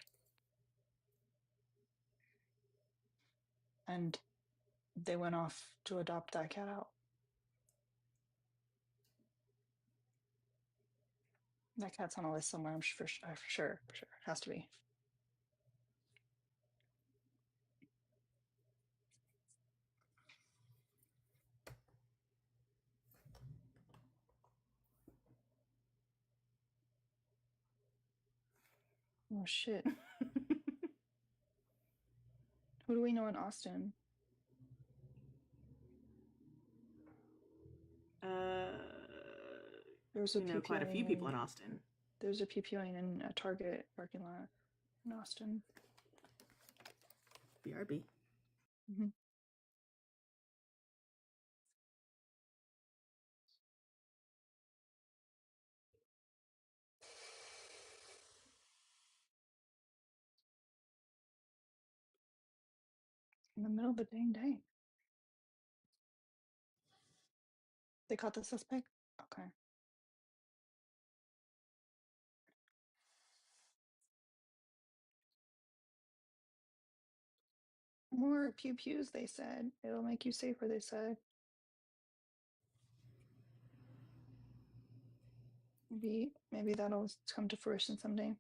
And they went off to adopt that cat out. That cat's on a list somewhere, I'm for sure. Has to be. Oh shit. Who do we know in Austin? There's a quite a few people in Austin. There's a PPOing in a Target parking lot in Austin. BRB. Mm-hmm. In the middle of the dang day. They caught the suspect? Okay. More pew pews, they said. It'll make you safer, they said. Maybe that'll come to fruition someday.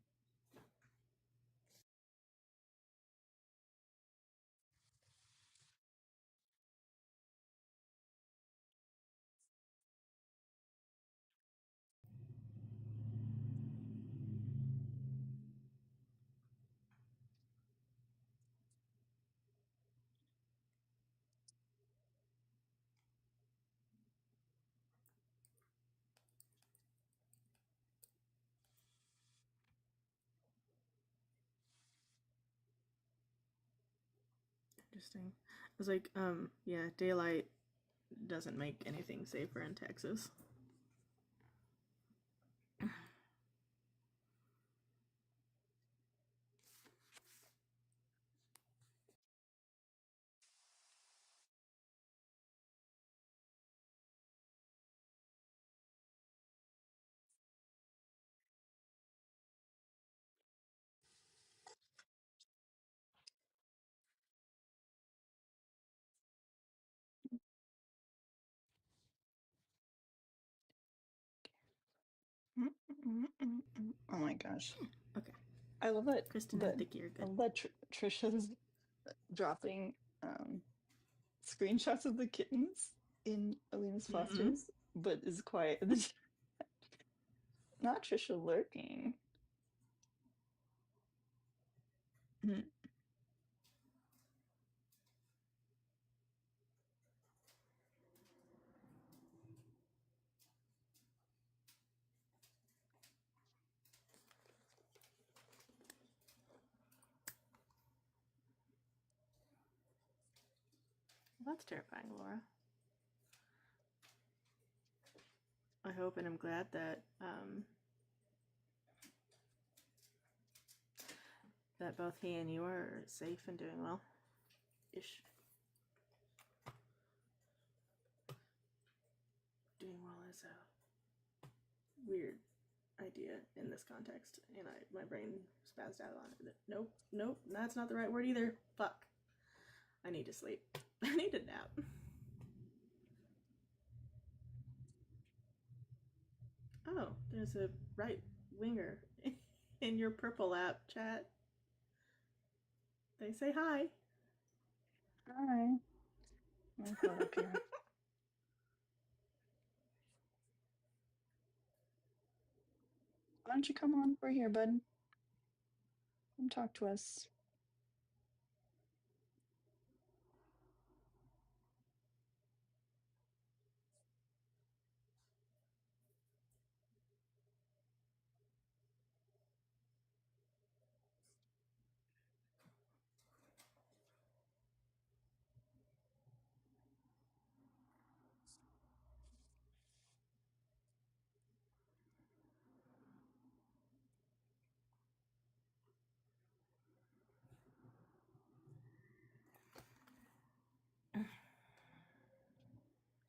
Interesting. I was like, yeah, daylight doesn't make anything safer in Texas. Oh my gosh. Okay. I love that. Kristen, I think you're good. I love that Trisha's dropping screenshots of the kittens in Alina's fosters, but is quiet. Not Trisha lurking. That's terrifying, Laura. I hope and I'm glad that that both he and you are safe and doing well. Ish. Doing well is a weird idea in this context, and my brain spazzed out on it. Nope, that's not the right word either. Fuck. I need to sleep. I need a nap. Oh, there's a right winger in your purple app chat. They say hi. Hi. Let me pull it up here. Why don't you come on? We're here, bud. Come talk to us.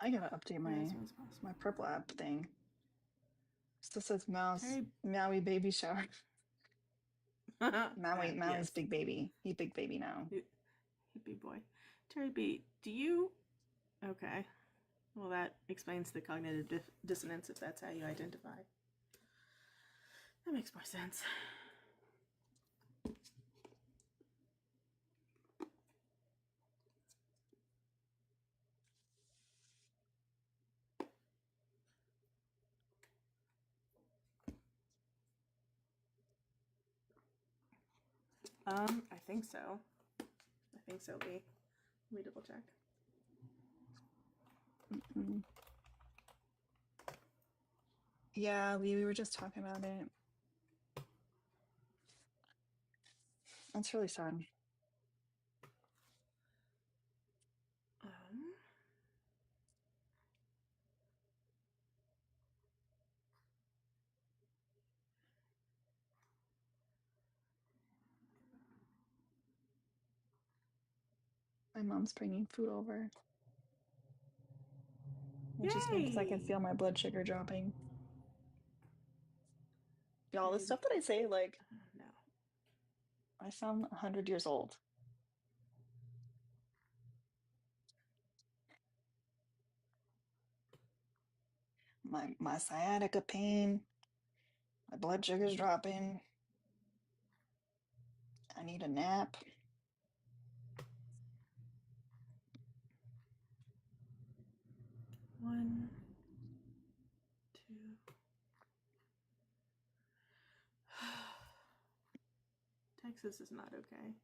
I gotta update my purple app thing. Still says mouse Terry... Maui baby shower. Maui's yes. big baby. He big baby now. He big boy. Terry B, do you... Okay. Well, that explains the cognitive dissonance if that's how you identify. That makes more sense. I think so. Lee. Let me double check. Mm-mm. Yeah, we were just talking about it. That's really sad. My mom's bringing food over. Which is good because I can feel my blood sugar dropping. Y'all, the stuff that I say, like, no. I sound 100 years old. My sciatica pain, my blood sugar's dropping. I need a nap. One, two. Texas is not okay.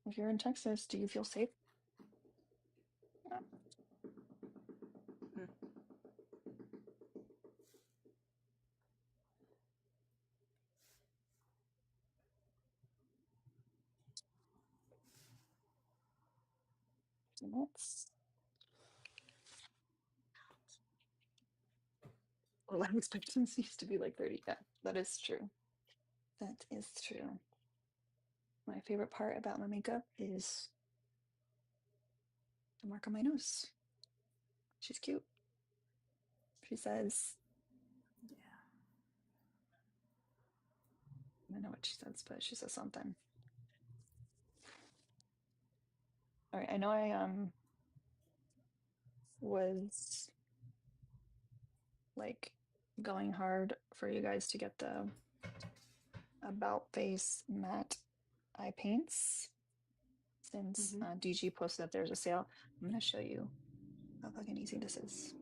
If you're in Texas, do you feel safe? That's life expectancy used to be like 30. Yeah, that is true. That is true. My favorite part about my makeup is the mark on my nose. She's cute. She says, Yeah. I don't know what she says, but she says something. All right, I know I was like going hard for you guys to get the about face matte eye paints since DG posted that there's a sale. I'm gonna show you how fucking easy this is.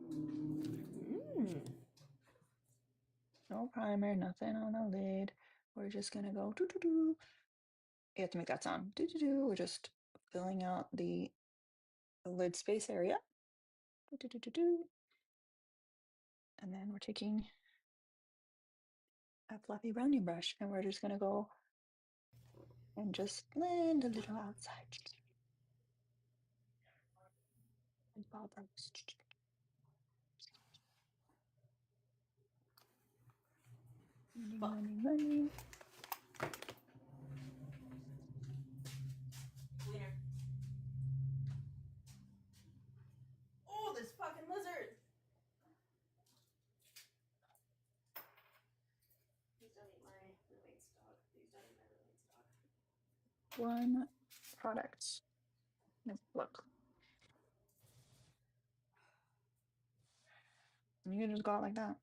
No primer, nothing on the lid. We're just gonna go doo doo doo. You have to make that sound. Doo doo doo. We're just filling out the lid space area. Doo doo doo doo doo. And then we're taking a fluffy rounding brush and we're just gonna go and just blend a little outside. And bubbles. Running. Wiener. Oh, this fucking lizard! Please don't eat my roommate's dog. Please don't eat my roommate's dog. One product. Look. You can just go out like that.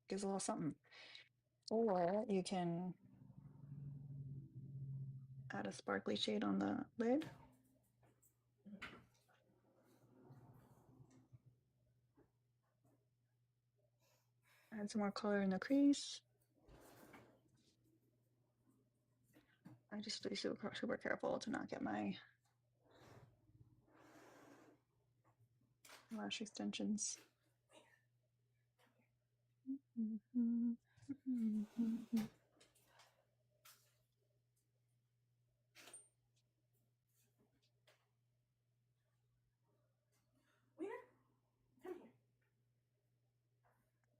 Gives a little something. Or you can add a sparkly shade on the lid. Add some more color in the crease. I just be super careful to not get my lash extensions. Wiener, come here.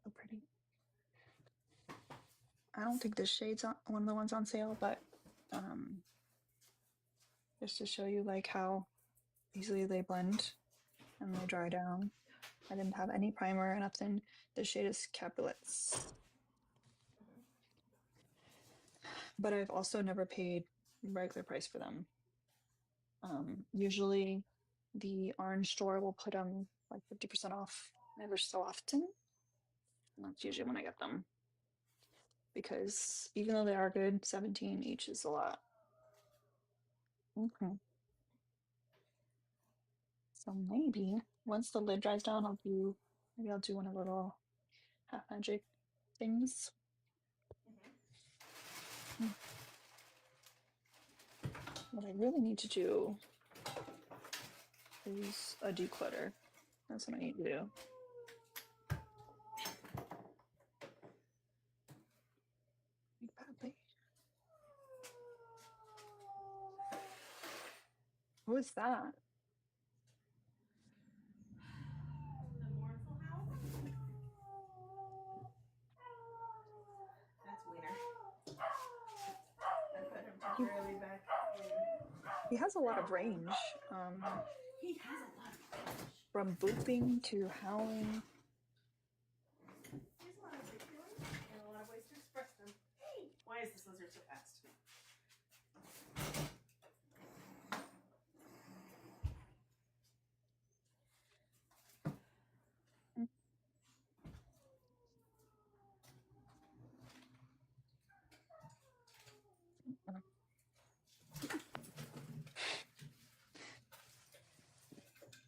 So pretty. I don't think this shade's one of the ones on sale, but just to show you like how easily they blend and they dry down. I didn't have any primer or nothing. The shade is Capulets. But I've also never paid regular price for them. Usually the orange store will put them like 50% off ever so often. And that's usually when I get them. Because even though they are good, 17 each is a lot. Okay. So maybe once the lid dries down, maybe I'll do one of the little half magic things. What I really need to do is a declutter. That's what I need to do. Badly. Who is that? The mournful howl? That's Wiener. I put him temporarily back in. He has a lot of range. He has a lot of range. From booping to howling. There's a lot of feelings and a lot of ways to express them. Hey! Why is this lizard so fast?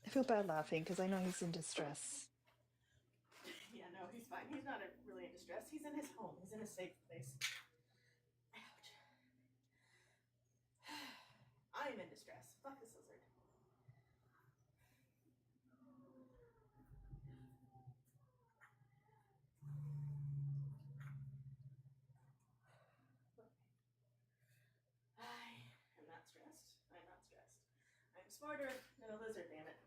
I feel bad laughing because I know he's in distress. Yeah, no, he's fine. He's not really in distress. He's in his home. He's in a safe place. Ouch. I am in distress. Fuck this lizard. I am not stressed. I'm not stressed. I'm smarter than a lizard, damn it.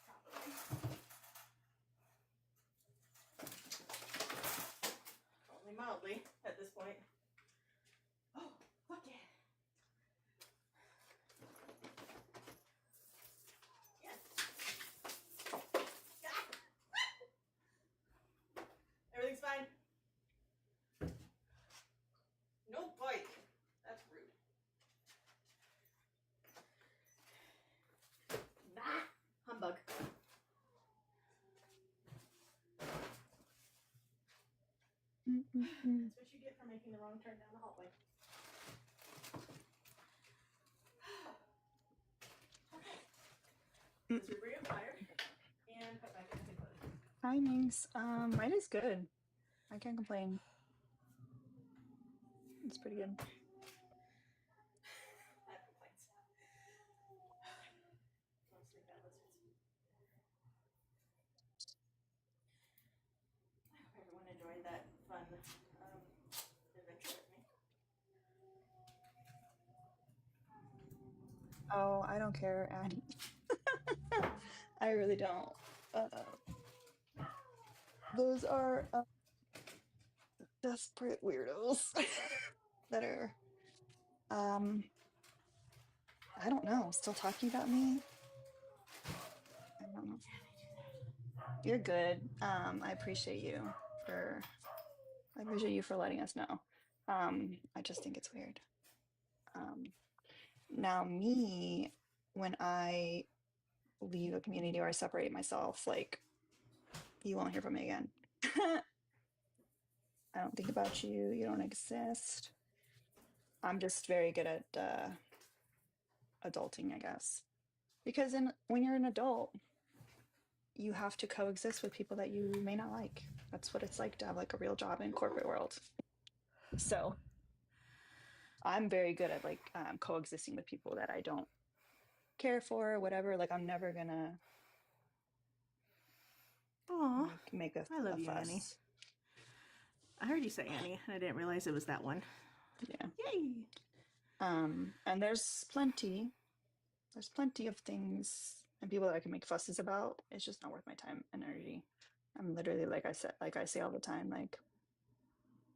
Probably. Only mildly at this point. Oh, fuck yeah. Yes. Ah. Everything's fine. No bite. That's rude. Nah, humbug. That's what you get for making the wrong turn down the hallway. This is reacquired and put back into clothes. Timings. Mine is good. I can't complain. It's pretty good. I have complaints. Mostly bad lizards. I hope everyone enjoyed that fun Oh, I don't care, Annie. I really don't. Uh, those are desperate weirdos that are, um, I don't know, still talking about me. I don't know. You're good. I appreciate you for letting us know. I just think it's weird. Um, Now me, when I leave a community or I separate myself, like you won't hear from me again. I don't think about you. You don't exist. I'm just very good at adulting, I guess. Because when you're an adult, you have to coexist with people that you may not like. That's what it's like to have like a real job in corporate world. So I'm very good at like coexisting with people that I don't care for or whatever. Like I'm never gonna Aw, make I love a you, Annie. fuss. I heard you say Annie, and I didn't realize it was that one. Yeah. Yay! And there's plenty of things and people that I can make fusses about. It's just not worth my time and energy. I'm literally like I say all the time, like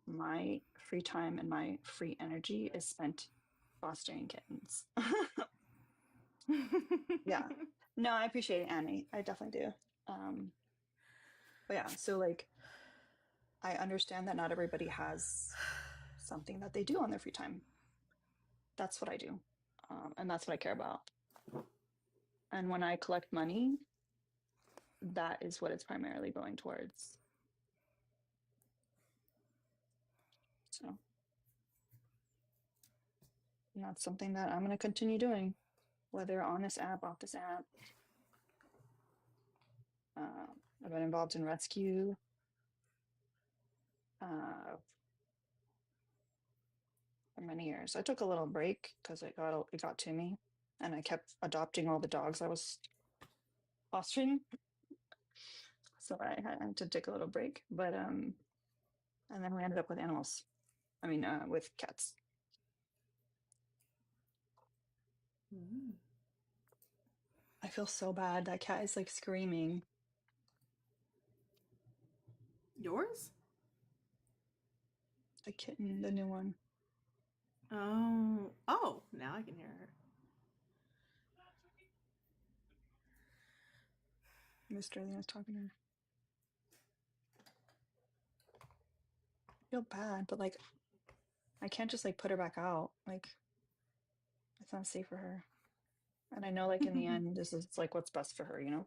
my free time and my free energy is spent fostering kittens. Yeah. No, I appreciate it, Annie. I definitely do. But yeah, so like I understand that not everybody has something that they do on their free time. That's what I do. And that's what I care about. And when I collect money, that is what it's primarily going towards. So and that's something that I'm going to continue doing, whether on this app, off this app. I've been involved in rescue for many years. I took a little break because it got to me, and I kept adopting all the dogs I was fostering. So I had to take a little break, but and then we ended up with animals. I mean, with cats. Mm. I feel so bad. That cat is like screaming. Yours? The kitten, the new one. Oh, now I can hear her. Mr. Lena's talking to her. I feel bad, but like I can't just like put her back out. Like it's not safe for her. And I know like in the end, this is like what's best for her, you know?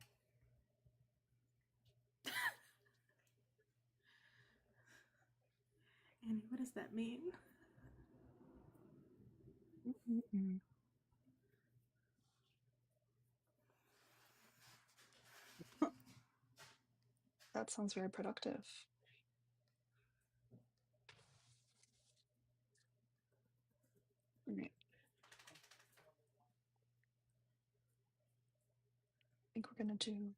Annie, what does that mean? Mm-mm. That sounds very productive. All right. I think we're gonna do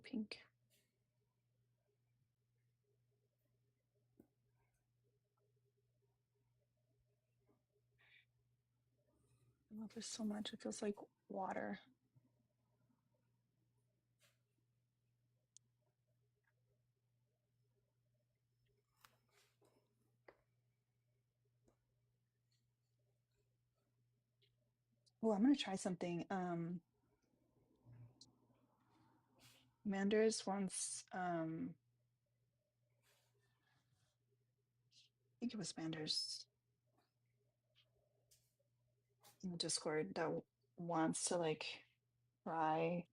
pink. I love this so much. It feels like water. Oh, I'm gonna try something. Manders wants I think it was Manders in the Discord that wants to like try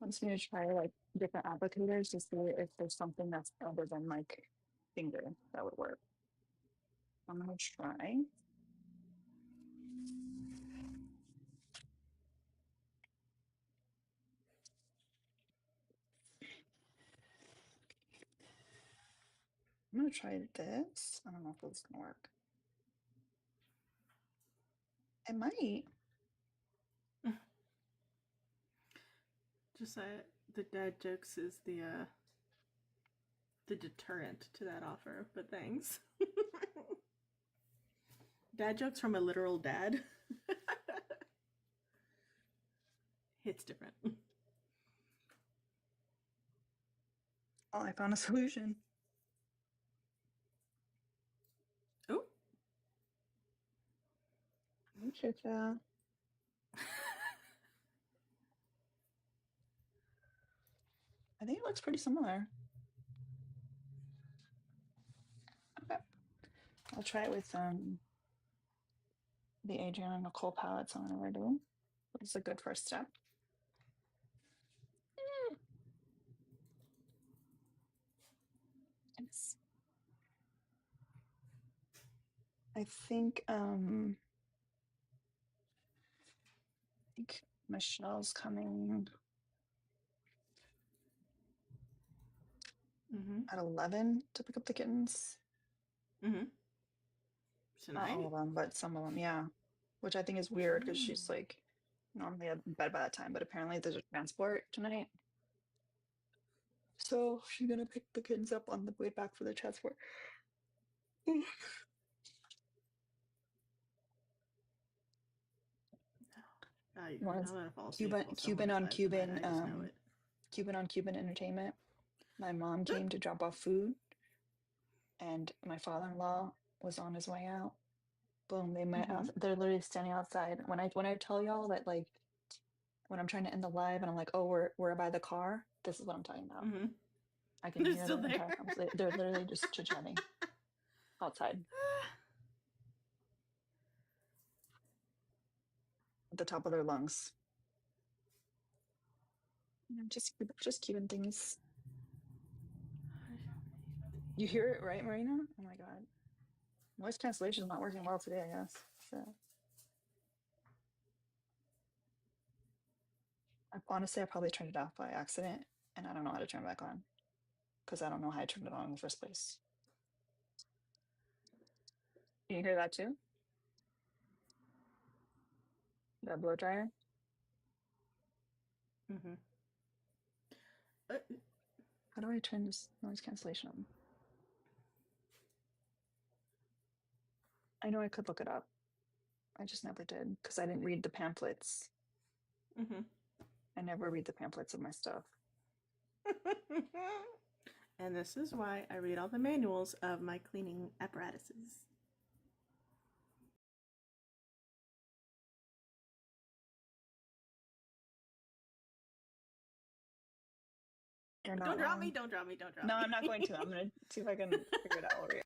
wants me to try like different applicators to see if there's something that's other than like finger that would work. I'm gonna try. I'm gonna try this. I don't know if this is gonna work. It might. Just the dad jokes is the deterrent to that offer, but thanks. Dad jokes from a literal dad. Hits different. Oh, I found a solution. Oh. Cha-cha. I think it looks pretty similar. Okay. I'll try it with the Adrian and Nicole palettes on we're doing. It's a good first step. Yes. I think Michelle's coming at 11 to pick up the kittens. Mm-hmm. Not all Tonight? of them, but some of them, yeah. Which I think is weird because she's like normally in bed by that time, but apparently there's a transport tonight. So she's gonna pick the kittens up on the way back for the transport. I'm Was gonna fall asleep Cuban while someone Cuban on decides tonight. Cuban I just know it. Cuban on Cuban entertainment. My mom came to drop off food and my father-in-law was on his way out. Boom, they met out. They're literally standing outside. When I tell y'all that like when I'm trying to end the live and I'm like, oh, we're by the car, this is what I'm talking about. I can They're hear still the entire there. conversation. They're literally just chit-chatting outside at the top of their lungs. You know, just keeping things. You hear it, right, Marina? Oh my God. Noise cancellation is not working well today, I guess. So honestly, I probably turned it off by accident and I don't know how to turn it back on because I don't know how I turned it on in the first place. You hear that too? That blow dryer? How do I turn this noise cancellation on? I know I could look it up. I just never did because I didn't read the pamphlets. I never read the pamphlets of my stuff. And this is why I read all the manuals of my cleaning apparatuses. You're not Don't drop wrong. me, don't drop me, don't drop No, me. I'm not going to. I'm going to see if I can figure it out over here.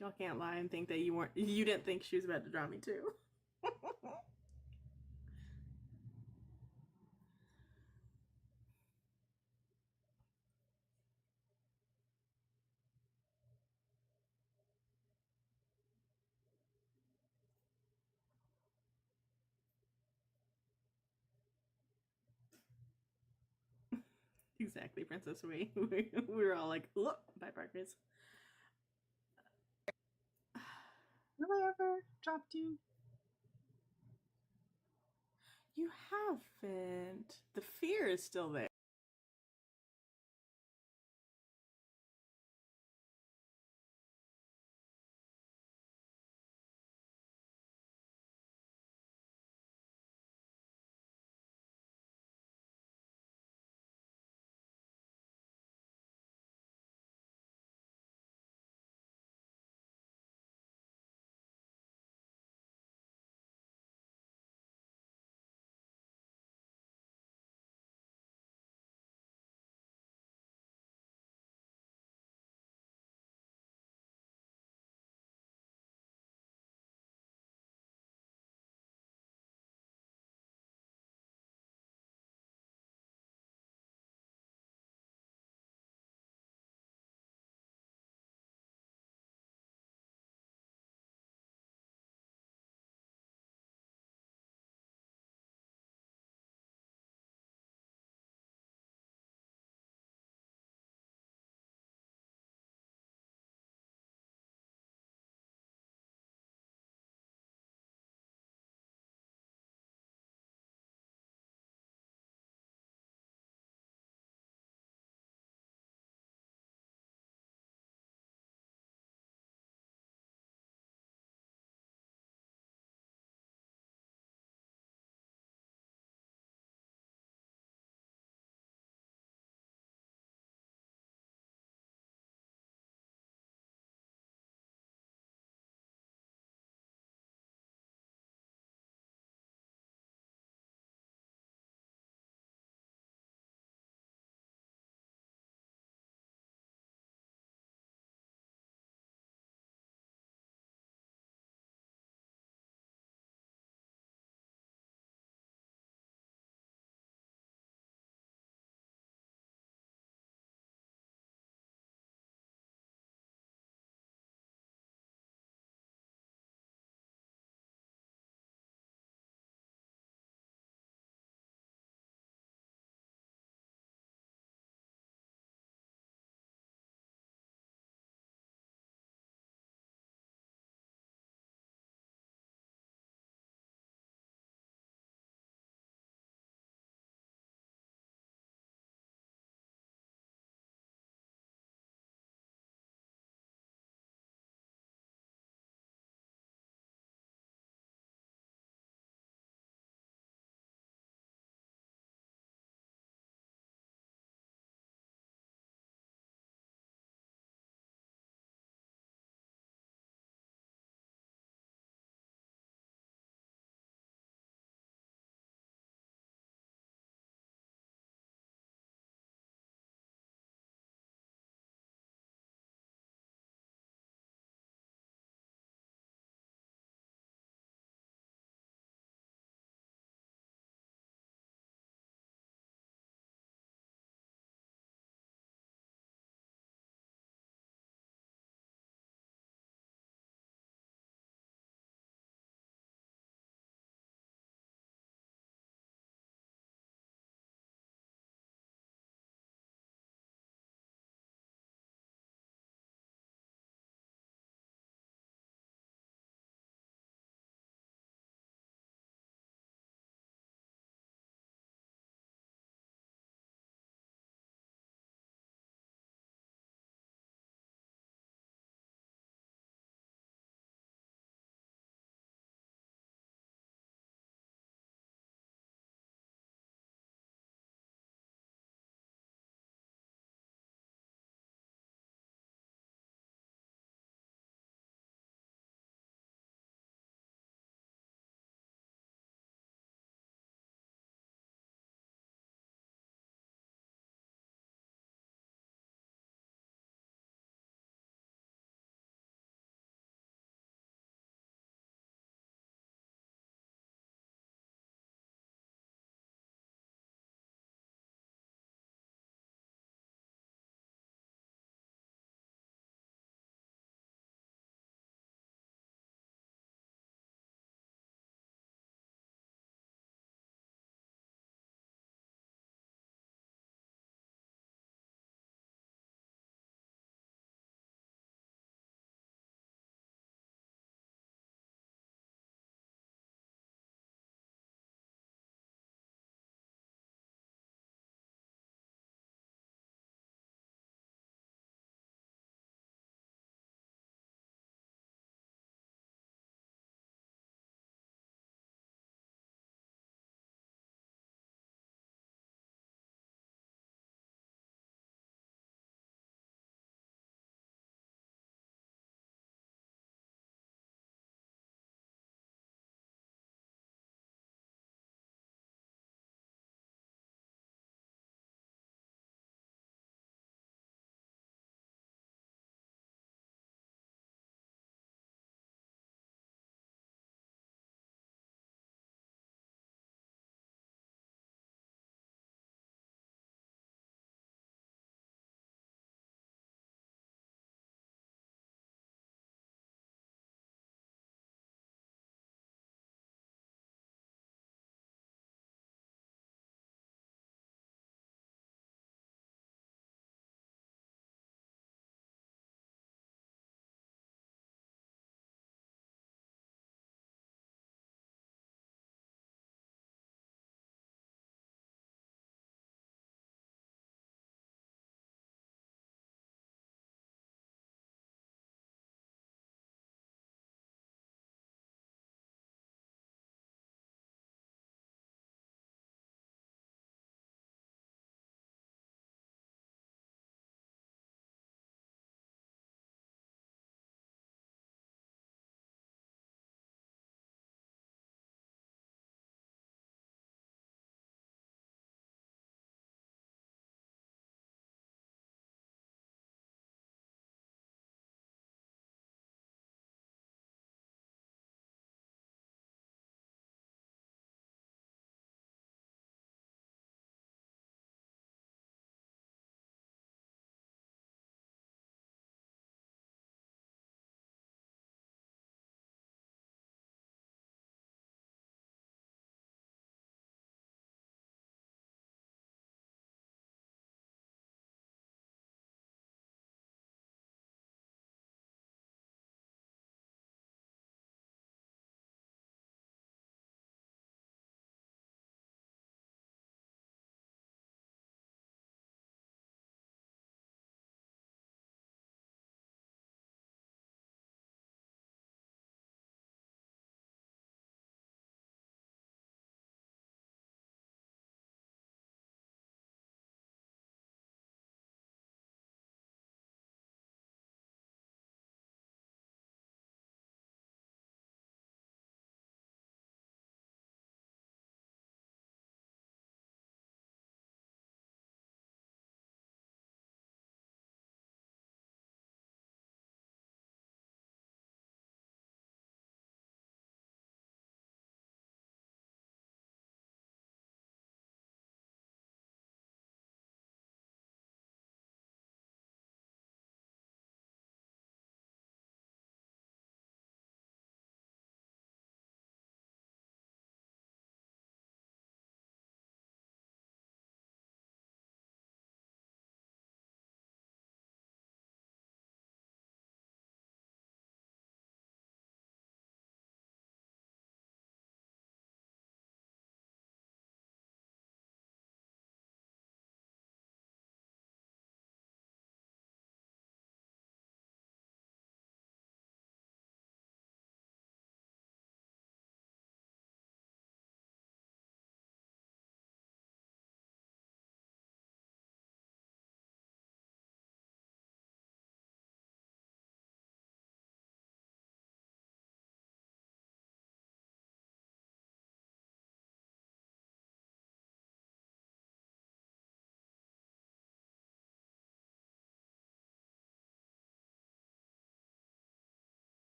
Y'all can't lie and think that you didn't think she was about to drop me too. Exactly, Princess We. We were all like, look, bye, Parkers. Have I ever dropped you? You haven't. The fear is still there.